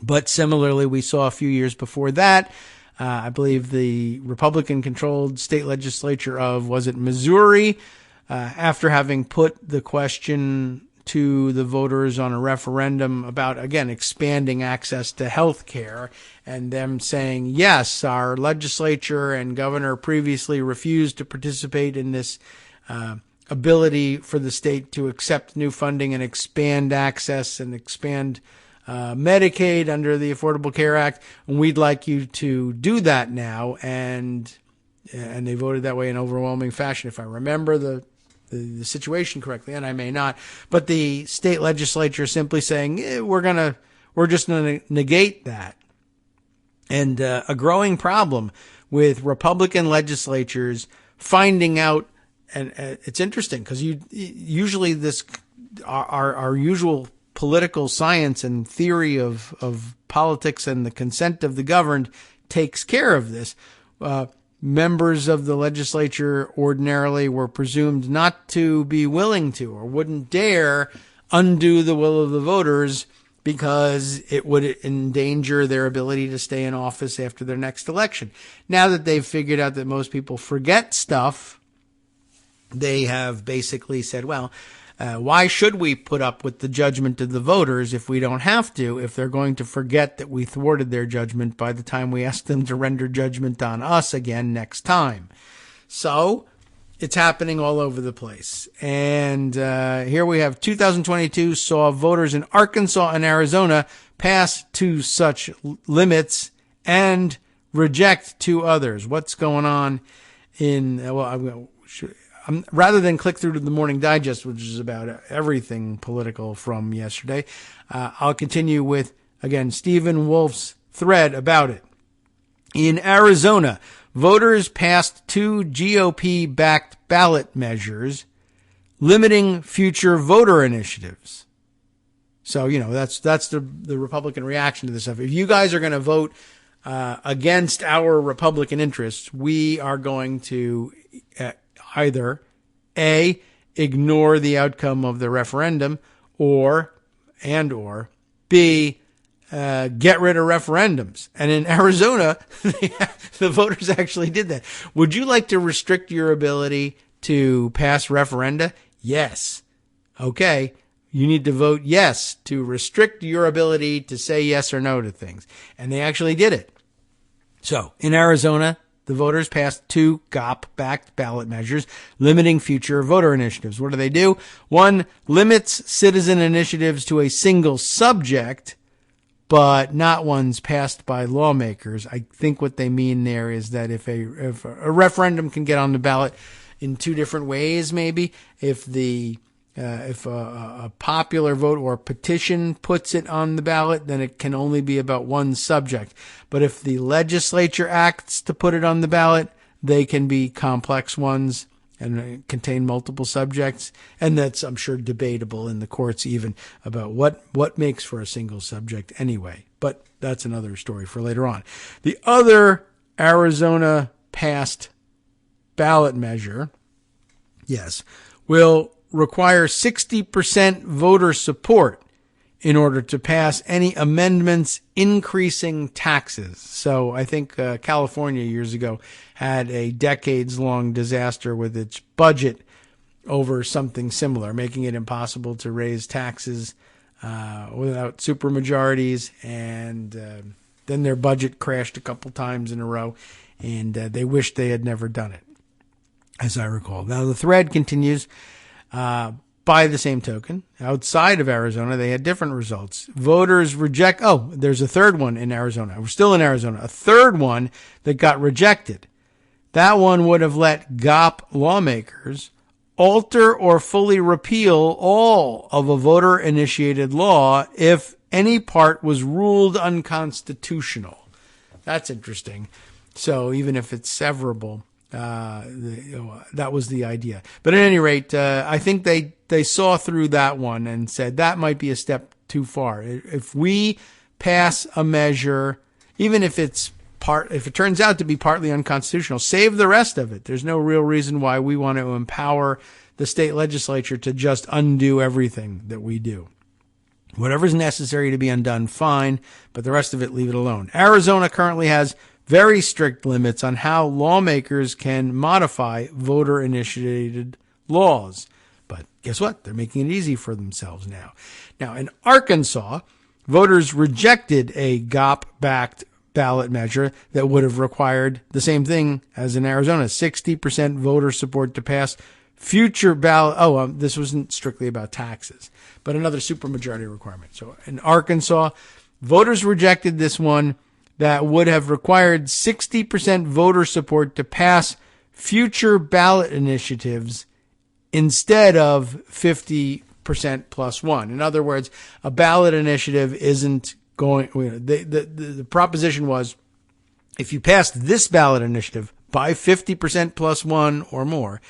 But similarly, we saw a few years before that, I believe the Republican-controlled state legislature of, was it Missouri, after having put the question to the voters on a referendum about, again, expanding access to health care, and them saying, yes, our legislature and governor previously refused to participate in this ability for the state to accept new funding and expand access and expand Medicaid under the Affordable Care Act, and we'd like you to do that now. And they voted that way in overwhelming fashion, if I remember the situation correctly, and I may not. But the state legislature simply saying, we're just going to negate that. And a growing problem with Republican legislatures finding out, and it's interesting because usually our usual political science and theory of politics and the consent of the governed takes care of this. Members of the legislature ordinarily were presumed not to be willing to, or wouldn't dare undo the will of the voters, because it would endanger their ability to stay in office after their next election. Now that they've figured out that most people forget stuff, they have basically said, well, why should we put up with the judgment of the voters if we don't have to, if they're going to forget that we thwarted their judgment by the time we ask them to render judgment on us again next time? So it's happening all over the place. And here we have 2022 saw voters in Arkansas and Arizona pass two such limits and reject two others. What's going on rather than click through to the Morning Digest, which is about everything political from yesterday, I'll continue with, again, Stephen Wolf's thread about it. In Arizona, voters passed 2 GOP-backed ballot measures limiting future voter initiatives. So, that's the Republican reaction to this stuff. If you guys are going to vote against our Republican interests, we are going to either A, ignore the outcome of the referendum, or B, get rid of referendums. And in Arizona, the voters actually did that. Would you like to restrict your ability to pass referenda? Yes. Okay. You need to vote yes to restrict your ability to say yes or no to things. And they actually did it. So in Arizona, the voters passed 2 GOP-backed ballot measures limiting future voter initiatives. What do? One limits citizen initiatives to a single subject, but not ones passed by lawmakers. I think what they mean there is that if a referendum can get on the ballot in 2 different ways, maybe if a popular vote or petition puts it on the ballot, then it can only be about one subject. But if the legislature acts to put it on the ballot, they can be complex ones and contain multiple subjects. And that's, I'm sure, debatable in the courts even about what makes for a single subject anyway. But that's another story for later on. The other Arizona passed ballot measure, will require 60% voter support in order to pass any amendments increasing taxes. So I think California years ago had a decades-long disaster with its budget over something similar, making it impossible to raise taxes without supermajorities. And then their budget crashed a couple times in a row, and they wished they had never done it, as I recall. Now the thread continues. By the same token, outside of Arizona, they had different results. Voters reject. Oh, there's a third one in Arizona. We're still in Arizona. A third one that got rejected. That one would have let GOP lawmakers alter or fully repeal all of a voter-initiated law if any part was ruled unconstitutional. That's interesting. So even if it's severable, that was the idea. But at any rate, I think they saw through that one and said that might be a step too far. If we pass a measure, even if it turns out to be partly unconstitutional, save the rest of it. There's no real reason why we want to empower the state legislature to just undo everything that we do. Whatever's necessary to be undone, fine, but the rest of it, leave it alone. Arizona currently has very strict limits on how lawmakers can modify voter-initiated laws. But guess what? They're making it easy for themselves now. Now, in Arkansas, voters rejected a GOP-backed ballot measure that would have required the same thing as in Arizona, 60% voter support to pass future ballot. This wasn't strictly about taxes, but another supermajority requirement. So in Arkansas, voters rejected this one that would have required 60% voter support to pass future ballot initiatives instead of 50% plus one. In other words, a ballot initiative isn't going, the proposition was, if you passed this ballot initiative by 50% plus one or more,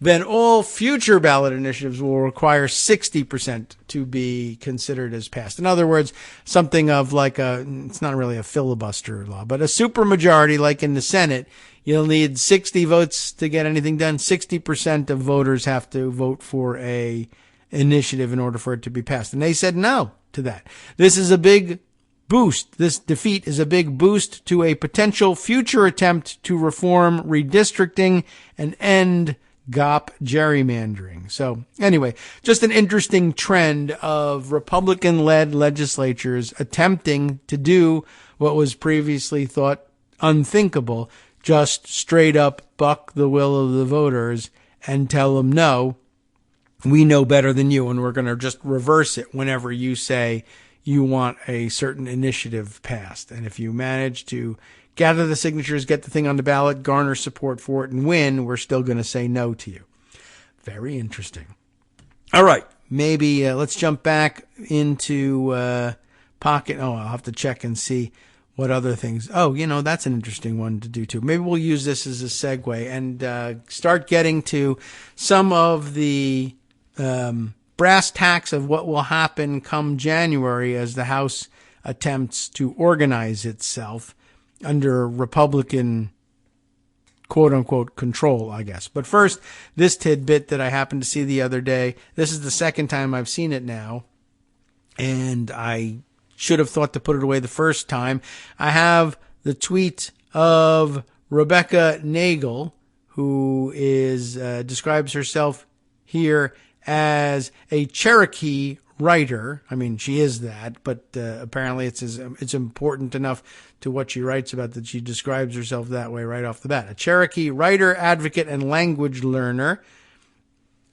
then all future ballot initiatives will require 60% to be considered as passed. In other words, something of like it's not really a filibuster law, but a supermajority like in the Senate. You'll need 60 votes to get anything done. 60% of voters have to vote for a initiative in order for it to be passed. And they said no to that. This is a big boost. This defeat is a big boost to a potential future attempt to reform redistricting and end GOP gerrymandering. So anyway, just an interesting trend of Republican-led legislatures attempting to do what was previously thought unthinkable, just straight up buck the will of the voters and tell them, no, we know better than you, and we're going to just reverse it whenever you say you want a certain initiative passed. And if you manage to gather the signatures, get the thing on the ballot, garner support for it, and win, we're still going to say no to you. Very interesting. All right. Maybe let's jump back into Pocket. Oh, I'll have to check and see what other things. Oh, that's an interesting one to do too. Maybe we'll use this as a segue and start getting to some of the brass tacks of what will happen come January as the House attempts to organize itself under Republican quote unquote control, I guess. But first, this tidbit that I happened to see the other day. This is the second time I've seen it now, and I should have thought to put it away the first time. I have the tweet of Rebecca Nagel, who is describes herself here as a Cherokee writer. I mean, she is that, but apparently it's important enough to what she writes about that she describes herself that way right off the bat. A Cherokee writer, advocate, and language learner,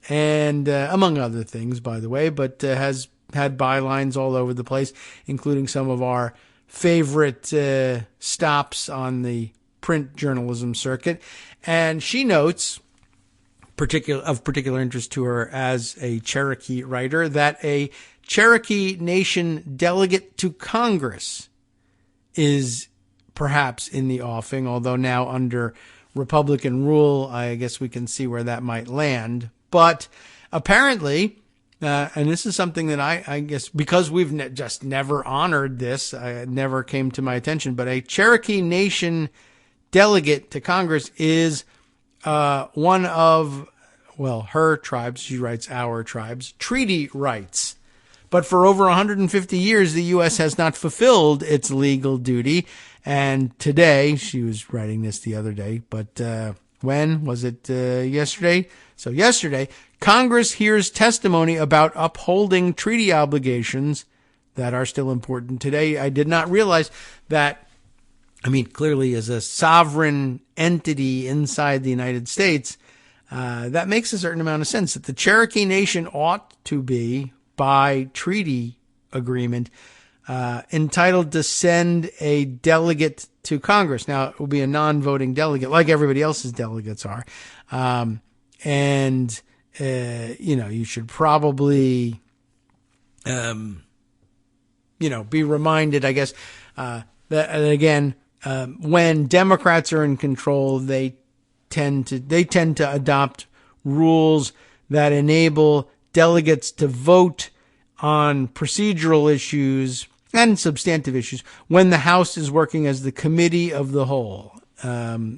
and among other things, by the way, but has had bylines all over the place, including some of our favorite stops on the print journalism circuit. And she notes, of particular interest to her as a Cherokee writer, that a Cherokee Nation delegate to Congress is perhaps in the offing, although now under Republican rule, I guess we can see where that might land. But apparently, and this is something that I guess, because we've just never honored this, it never came to my attention, but a Cherokee Nation delegate to Congress is one of, her tribes, she writes our tribes, treaty rights. But for over 150 years, the U.S. has not fulfilled its legal duty. And today, she was writing this the other day, but when? Was it yesterday? So yesterday, Congress hears testimony about upholding treaty obligations that are still important today. I did not realize that, clearly as a sovereign entity inside the United States, that makes a certain amount of sense that the Cherokee Nation ought to be, by treaty agreement, entitled to send a delegate to Congress. Now, it will be a non-voting delegate, like everybody else's delegates are. You should probably, be reminded, I guess, that again, when Democrats are in control, they tend to adopt rules that enable delegates to vote on procedural issues and substantive issues when the House is working as the committee of the whole,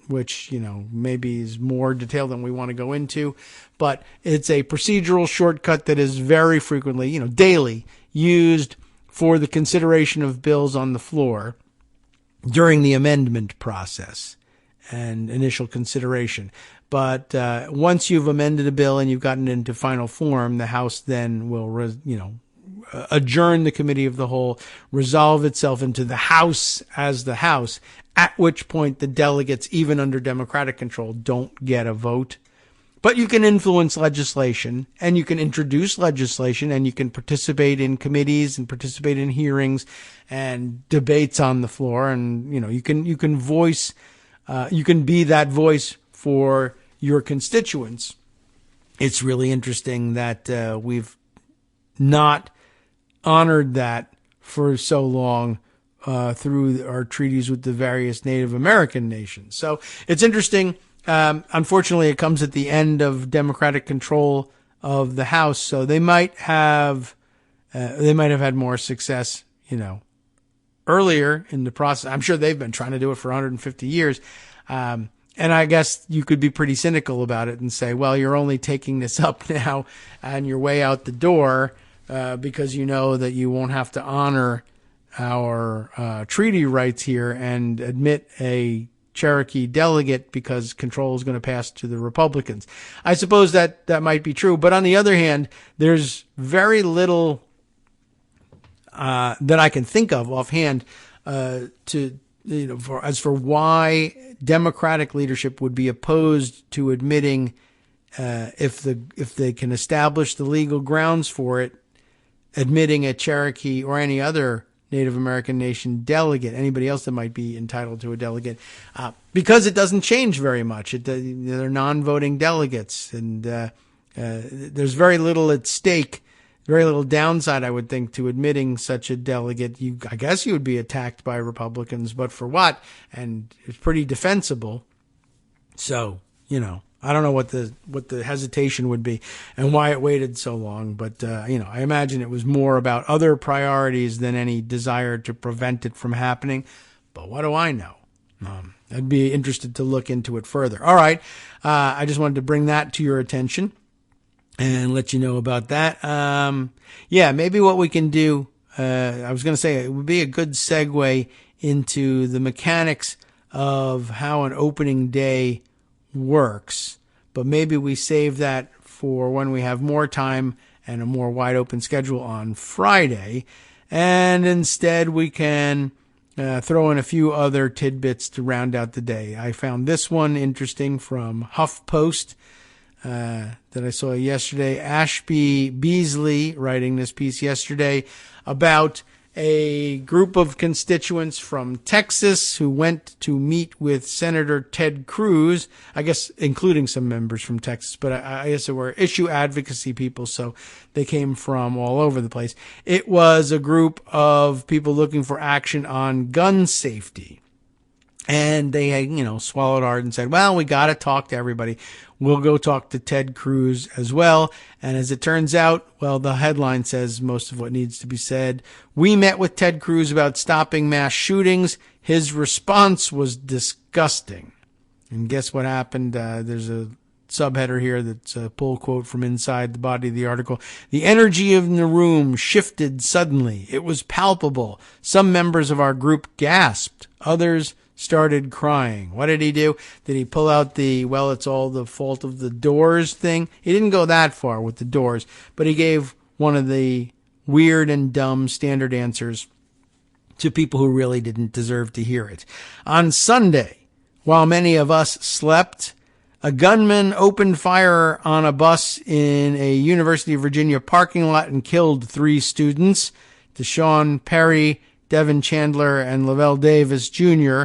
which, maybe is more detailed than we want to go into, but it's a procedural shortcut that is very frequently, daily used for the consideration of bills on the floor during the amendment process and initial consideration. But once you've amended a bill and you've gotten it into final form, the House then will, adjourn the committee of the whole, resolve itself into the House as the House, at which point the delegates, even under Democratic control, don't get a vote. But you can influence legislation, and you can introduce legislation, and you can participate in committees and participate in hearings and debates on the floor, and you can voice, you can be that voice for your constituents. It's really interesting that we've not honored that for so long through our treaties with the various Native American nations. So it's interesting. Unfortunately, it comes at the end of Democratic control of the House, so they might have had more success, earlier in the process. I'm sure they've been trying to do it for 150 years. And I guess you could be pretty cynical about it and say, well, you're only taking this up now on your way out the door because you know that you won't have to honor our treaty rights here and admit a Cherokee delegate because control is going to pass to the Republicans. I suppose that might be true. But on the other hand, there's very little that I can think of offhand for why Democratic leadership would be opposed to admitting, if they can establish the legal grounds for it, admitting a Cherokee or any other Native American nation delegate, anybody else that might be entitled to a delegate, because it doesn't change very much. They're non-voting delegates, and there's very little at stake very little downside, I would think, to admitting such a delegate. I guess you would be attacked by Republicans, but for what? And it's pretty defensible. So, I don't know what the hesitation would be and why it waited so long. But, I imagine it was more about other priorities than any desire to prevent it from happening. But what do I know? I'd be interested to look into it further. All right. I just wanted to bring that to your attention and let you know about that. Maybe what we can do, I was going to say it would be a good segue into the mechanics of how an opening day works, but maybe we save that for when we have more time and a more wide open schedule on Friday. And instead we can throw in a few other tidbits to round out the day. I found this one interesting from HuffPost that I saw yesterday. Ashby Beasley writing this piece yesterday about a group of constituents from Texas who went to meet with Senator Ted Cruz, I guess including some members from Texas, but I guess there were issue advocacy people, so they came from all over the place. It was a group of people looking for action on gun safety. And they had, swallowed hard and said, well, we got to talk to everybody. We'll go talk to Ted Cruz as well. And as it turns out, well, the headline says most of what needs to be said. We met with Ted Cruz about stopping mass shootings. His response was disgusting. And guess what happened? There's a subheader here that's a pull quote from inside the body of the article. The energy in the room shifted suddenly. It was palpable. Some members of our group gasped. Others started crying. What did he do? Did he pull out it's all the fault of the doors thing? He didn't go that far with the doors, but he gave one of the weird and dumb standard answers to people who really didn't deserve to hear it. On Sunday, while many of us slept, a gunman opened fire on a bus in a University of Virginia parking lot and killed 3 students, Deshaun Perry, Devin Chandler, and Lavelle Davis Jr.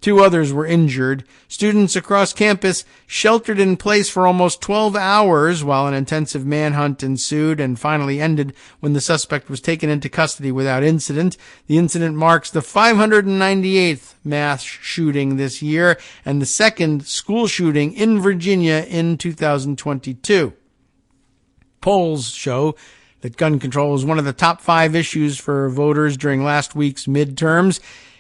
2 others were injured. Students across campus sheltered in place for almost 12 hours while an intensive manhunt ensued and finally ended when the suspect was taken into custody without incident. The incident marks the 598th mass shooting this year and the second school shooting in Virginia in 2022. Polls show that gun control was one of the top 5 issues for voters during last week's midterms.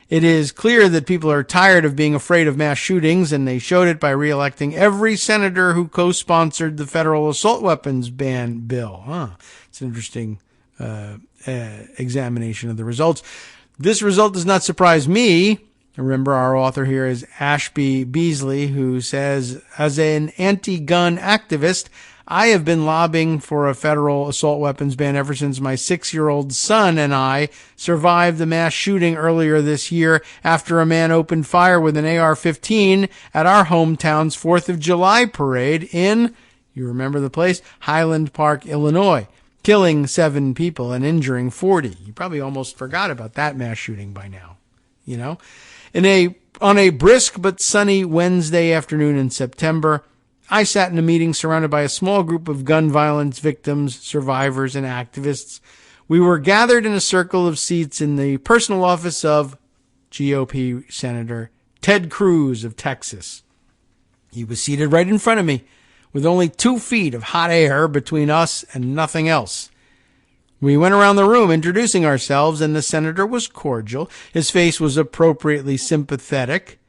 It is clear that people are tired of being afraid of mass shootings, and they showed it by re-electing every senator who co-sponsored the federal assault weapons ban bill. It's an interesting examination of the results. This result does not surprise me. Remember, our author here is Ashby Beasley, who says, as an anti-gun activist, I have been lobbying for a federal assault weapons ban ever since my 6-year-old son and I survived the mass shooting earlier this year after a man opened fire with an AR-15 at our hometown's 4th of July parade in, you remember the place, Highland Park, Illinois, killing 7 people and injuring 40. You probably almost forgot about that mass shooting by now, On a brisk but sunny Wednesday afternoon in September, I sat in a meeting surrounded by a small group of gun violence victims, survivors, and activists. We were gathered in a circle of seats in the personal office of GOP Senator Ted Cruz of Texas. He was seated right in front of me with only 2 feet of hot air between us and nothing else. We went around the room introducing ourselves, and the senator was cordial. His face was appropriately sympathetic.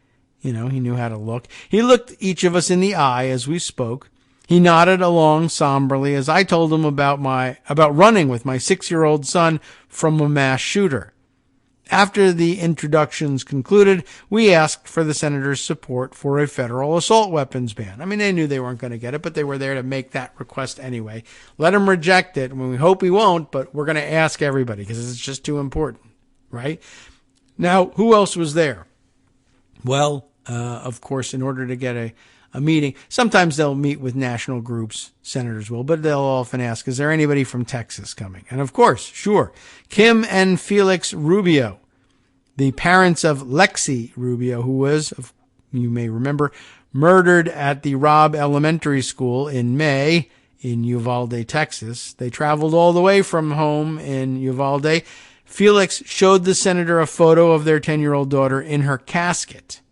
He knew how to look. He looked each of us in the eye as we spoke. He nodded along somberly as I told him about running with my 6-year-old son from a mass shooter. After the introductions concluded, we asked for the senator's support for a federal assault weapons ban. I mean, they knew they weren't going to get it, but they were there to make that request anyway. Let him reject it. We hope he won't, but we're going to ask everybody because it's just too important, right? Now, who else was there? Well, of course, in order to get a meeting, sometimes they'll meet with national groups, senators will, but they'll often ask, is there anybody from Texas coming? And of course, sure, Kim and Felix Rubio, the parents of Lexi Rubio, who was, you may remember, murdered at the Robb Elementary School in May in Uvalde, Texas. They traveled all the way from home in Uvalde. Felix showed the senator a photo of their 10-year-old daughter in her casket.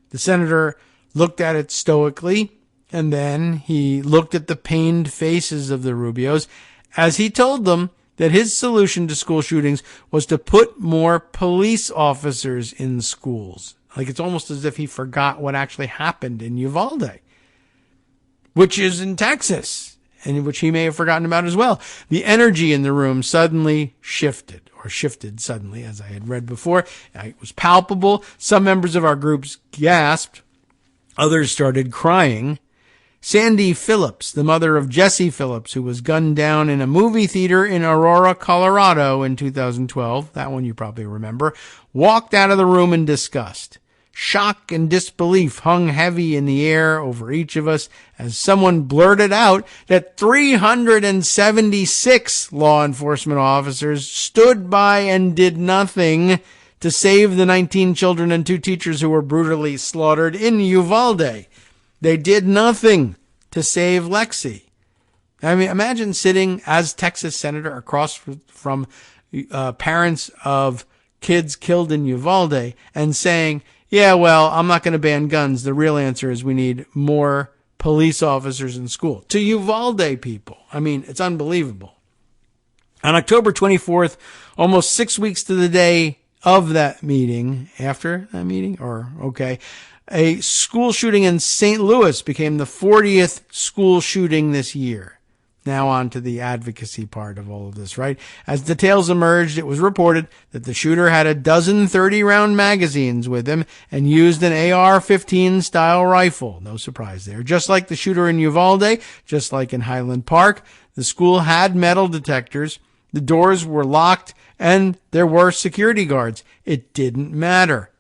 The senator looked at it stoically, and then he looked at the pained faces of the Rubios as he told them that his solution to school shootings was to put more police officers in schools. Like, it's almost as if he forgot what actually happened in Uvalde, which is in Texas, and which he may have forgotten about as well. The energy in the room suddenly shifted suddenly, as I had read before. It was palpable. Some members of our groups gasped. Others started crying. Sandy Phillips, the mother of Jesse Phillips, who was gunned down in a movie theater in Aurora, Colorado in 2012, that one you probably remember, walked out of the room in disgust. Shock and disbelief hung heavy in the air over each of us as someone blurted out that 376 law enforcement officers stood by and did nothing to save the 19 children and 2 teachers who were brutally slaughtered in Uvalde. They did nothing to save Lexi. I mean, imagine sitting as Texas senator across from parents of kids killed in Uvalde and saying, yeah, well, I'm not going to ban guns. The real answer is we need more police officers in school. To Uvalde people. I mean, it's unbelievable. On October 24th, almost 6 weeks to the day of that meeting, after that meeting, a school shooting in St. Louis became the 40th school shooting this year. Now on to the advocacy part of all of this, right? As details emerged, it was reported that the shooter had a dozen 30-round magazines with him and used an AR-15 style rifle. No surprise there. Just like the shooter in Uvalde, just like in Highland Park, the school had metal detectors. The doors were locked and there were security guards. It didn't matter.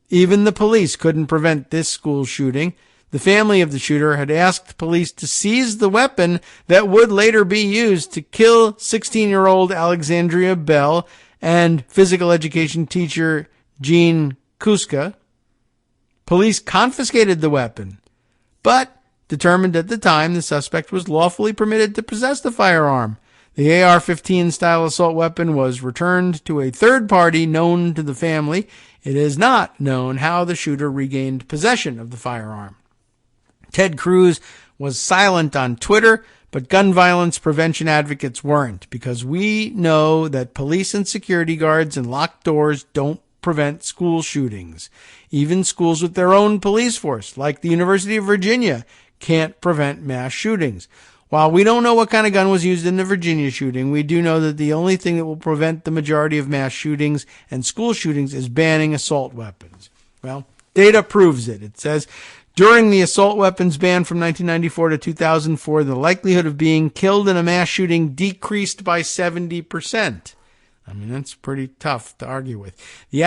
Even the police couldn't prevent this school shooting. The family of the shooter had asked police to seize the weapon that would later be used to kill 16-year-old Alexandria Bell and physical education teacher Jean Kuska. Police confiscated the weapon, but determined at the time the suspect was lawfully permitted to possess the firearm. The AR-15 style assault weapon was returned to a third party known to the family. It is not known how the shooter regained possession of the firearm. Ted Cruz was silent on Twitter, but gun violence prevention advocates weren't, because we know that police and security guards and locked doors don't prevent school shootings. Even schools with their own police force, like the University of Virginia, can't prevent mass shootings. While we don't know what kind of gun was used in the Virginia shooting, we do know that the only thing that will prevent the majority of mass shootings and school shootings is banning assault weapons. Well, data proves it. It says, during the assault weapons ban from 1994 to 2004, the likelihood of being killed in a mass shooting decreased by 70%. I mean, that's pretty tough to argue with. The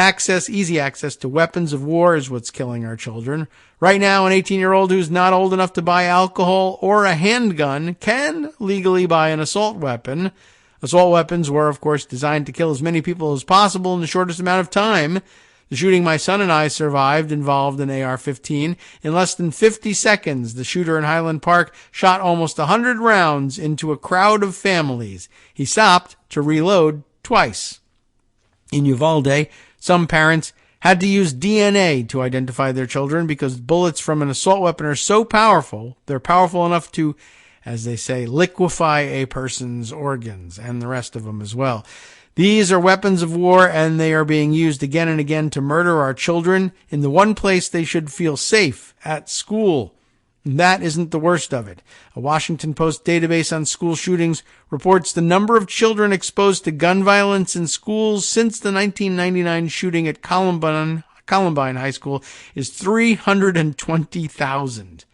easy access to weapons of war is what's killing our children. Right now, an 18-year-old who's not old enough to buy alcohol or a handgun can legally buy an assault weapon. Assault weapons were, of course, designed to kill as many people as possible in the shortest amount of time. The shooting my son and I survived involved an AR-15. In less than 50 seconds, the shooter in Highland Park shot almost 100 rounds into a crowd of families. He stopped to reload twice. In Uvalde, some parents had to use DNA to identify their children because bullets from an assault weapon are so powerful, they're powerful enough to, as they say, liquefy a person's organs and the rest of them as well. These are weapons of war, and they are being used again and again to murder our children in the one place they should feel safe, at school. And that isn't the worst of it. A Washington Post database on school shootings reports the number of children exposed to gun violence in schools since the 1999 shooting at Columbine High School is 320,000.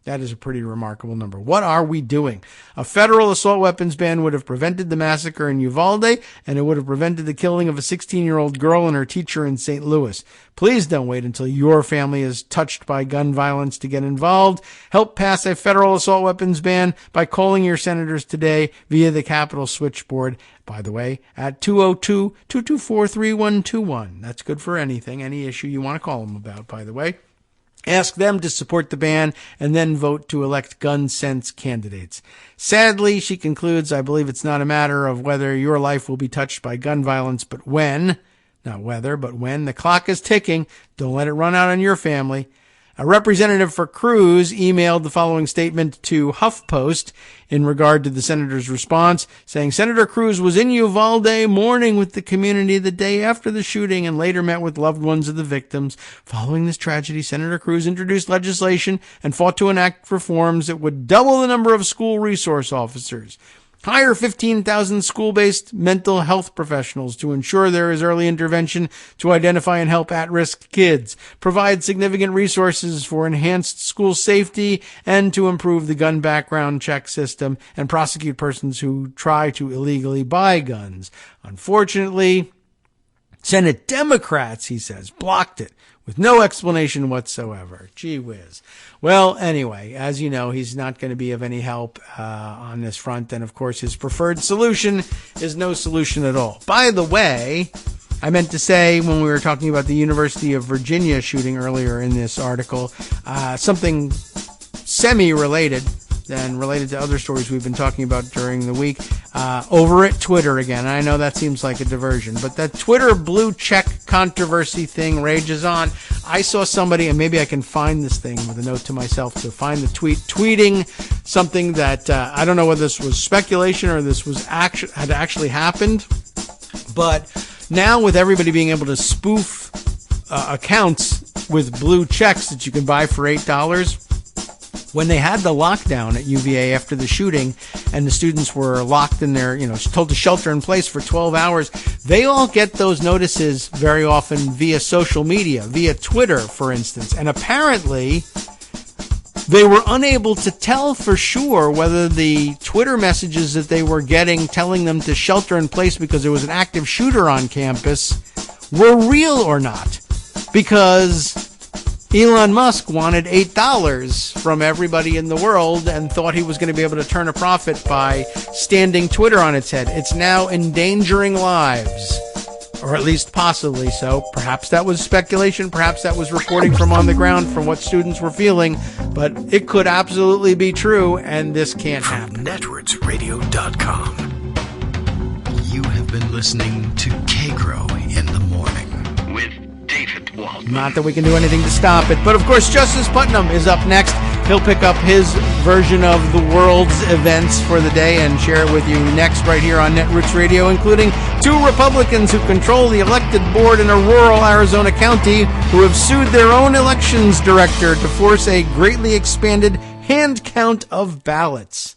That is a pretty remarkable number. What are we doing? A federal assault weapons ban would have prevented the massacre in Uvalde, and it would have prevented the killing of a 16-year-old girl and her teacher in St. Louis. Please don't wait until your family is touched by gun violence to get involved. Help pass a federal assault weapons ban by calling your senators today via the Capitol switchboard, by the way, at 202-224-3121. That's good for anything, any issue you want to call them about, by the way. Ask them to support the ban and then vote to elect gun sense candidates. Sadly, she concludes, I believe it's not a matter of whether your life will be touched by gun violence, but when, not whether, but when the clock is ticking, don't let it run out on your family. A representative for Cruz emailed the following statement to HuffPost in regard to the senator's response, saying Senator Cruz was in Uvalde mourning with the community the day after the shooting and later met with loved ones of the victims. Following this tragedy, Senator Cruz introduced legislation and fought to enact reforms that would double the number of school resource officers, hire 15,000 school-based mental health professionals to ensure there is early intervention to identify and help at-risk kids, provide significant resources for enhanced school safety and to improve the gun background check system, and prosecute persons who try to illegally buy guns. Unfortunately, Senate Democrats, he says, blocked it with no explanation whatsoever. Gee whiz. Well, anyway, as you know, he's not going to be of any help on this front. And, of course, his preferred solution is no solution at all. By the way, I meant to say when we were talking about the University of Virginia shooting earlier in this article, something semi-related and related to other stories we've been talking about during the week, over at Twitter again. I know that seems like a diversion, but that Twitter blue check controversy thing rages on. I saw somebody, and maybe I can find this thing with a note to myself to find the tweet, tweeting something that I don't know whether this was speculation or this was had actually happened, but now with everybody being able to spoof accounts with blue checks that you can buy for $8, when they had the lockdown at UVA after the shooting and the students were locked in their, told to shelter in place for 12 hours, they all get those notices very often via social media, via Twitter, for instance. And apparently they were unable to tell for sure whether the Twitter messages that they were getting telling them to shelter in place because there was an active shooter on campus were real or not. Because Elon Musk wanted $8 from everybody in the world and thought he was going to be able to turn a profit by standing Twitter on its head. It's now endangering lives, or at least possibly so. Perhaps that was speculation. Perhaps that was reporting from on the ground from what students were feeling. But it could absolutely be true, and this can't happen. NetworksRadio.com. You have been listening to Kagro in the morning with David Waldman. Not that we can do anything to stop it, but of course Justice Putnam is up next. He'll pick up his version of the world's events for the day and share it with you next right here on Netroots Radio, including 2 Republicans who control the elected board in a rural Arizona county who have sued their own elections director to force a greatly expanded hand count of ballots.